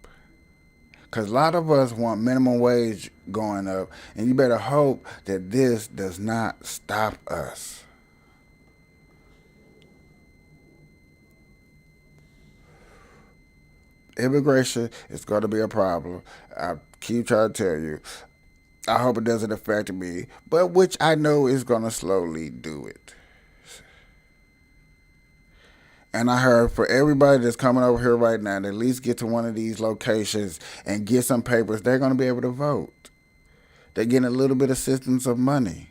Because a lot of us want minimum wage going up, and you better hope that this does not stop us. Immigration is going to be a problem. I keep trying to tell you. I hope it doesn't affect me, but which I know is going to slowly do it. And I heard for everybody that's coming over here right now to at least get to one of these locations and get some papers, they're going to be able to vote. They're getting a little bit of assistance of money.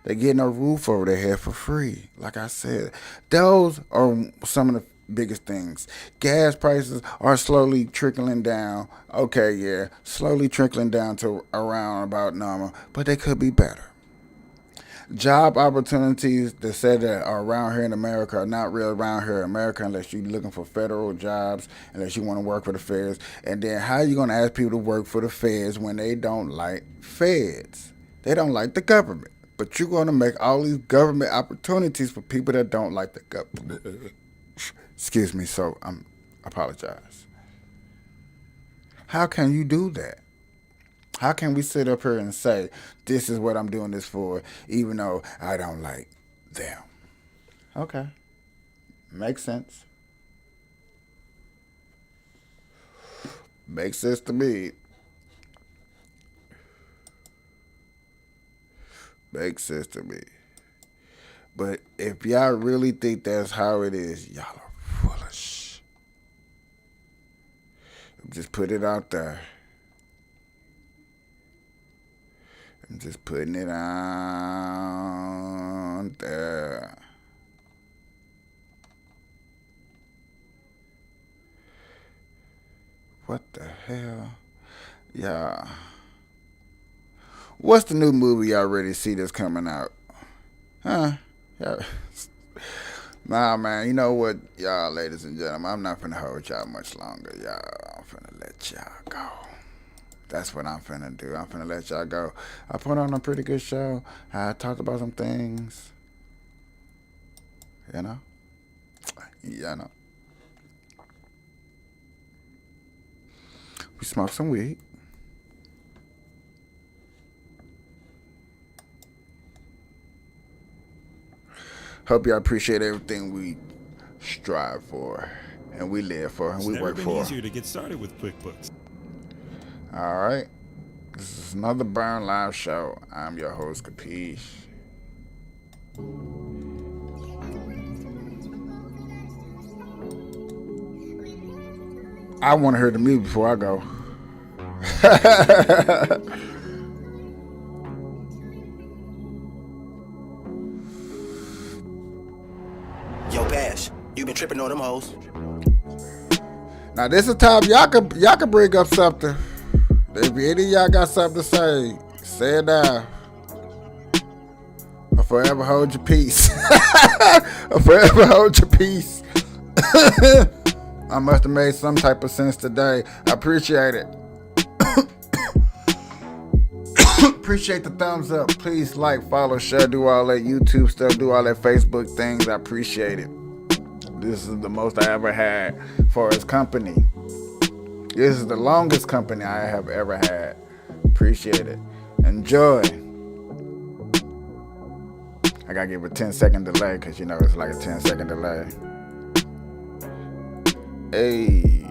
They're getting a roof over their head for free. Like I said, those are some of the biggest things. Gas prices are slowly trickling down. Okay, yeah, slowly trickling down to around about normal, but they could be better. Job opportunities that said that are around here in America are not real around here in America unless you're looking for federal jobs, unless you want to work for the feds. And then how are you going to ask people to work for the feds when they don't like feds? They don't like the government. But you're going to make all these government opportunities for people that don't like the government. Excuse me, so I apologize. How can you do that? How can we sit up here and say, this is what I'm doing this for, even though I don't like them? Okay. Makes sense. Makes sense to me. Makes sense to me. But if y'all really think that's how it is, y'all are foolish. Just put it out there. I'm just putting it on there. What the hell? Yeah. What's the new movie y'all ready to see that's coming out? Huh? Yeah. Nah, man, you know what, y'all, ladies and gentlemen, I'm not finna hold y'all much longer, y'all. I'm finna let y'all go. That's what I'm finna do. I'm finna let y'all go. I put on a pretty good show. I talked about some things. You know? Yeah, I know. We smoked some weed. Hope y'all appreciate everything we strive for, and we live for, and we work for. It's never been easier to get started with QuickBooks. All right. This is another Burn Live show. I'm your host, Capiche. I want to hear the music before I go. Yo, Bash, you been tripping on them hoes. Now this is time y'all can bring up something. If any of y'all got something to say it now. Or forever hold your peace. Or forever hold your peace. I must have made some type of sense today. I appreciate it. Appreciate the thumbs up. Please like, follow, share, do all that YouTube stuff, do all that Facebook things. I appreciate it. This is the most I ever had for his company. This is the longest company I have ever had. Appreciate it. Enjoy. I gotta give a 10-second delay because you know it's like a 10-second delay. Hey.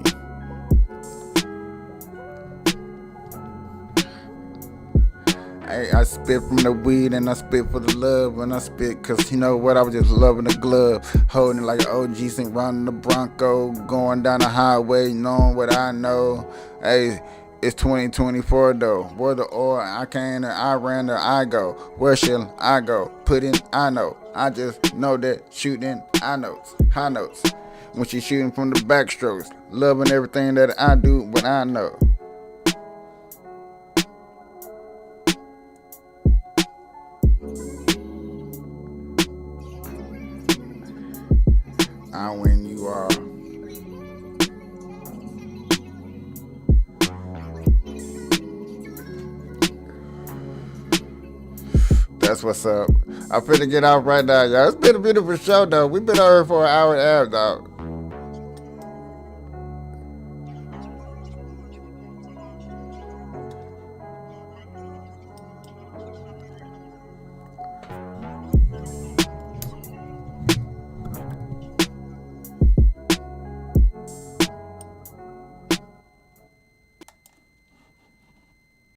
I spit from the weed and I spit for the love and I spit cause you know what, I was just loving the glove, holding it like an OG St. running the Bronco, going down the highway, knowing what I know. Hey, it's 2024 though. Where the oil, I came there, I ran there, I go. Where shall I go? Put in, I know. I just know that shooting, I notes, high notes. when she shooting from the backstrokes. Loving everything that I do, but I know. I win, you are. That's what's up. I'm finna get off right now, y'all. It's been a beautiful show, though. We've been on here for an hour and a half, dog.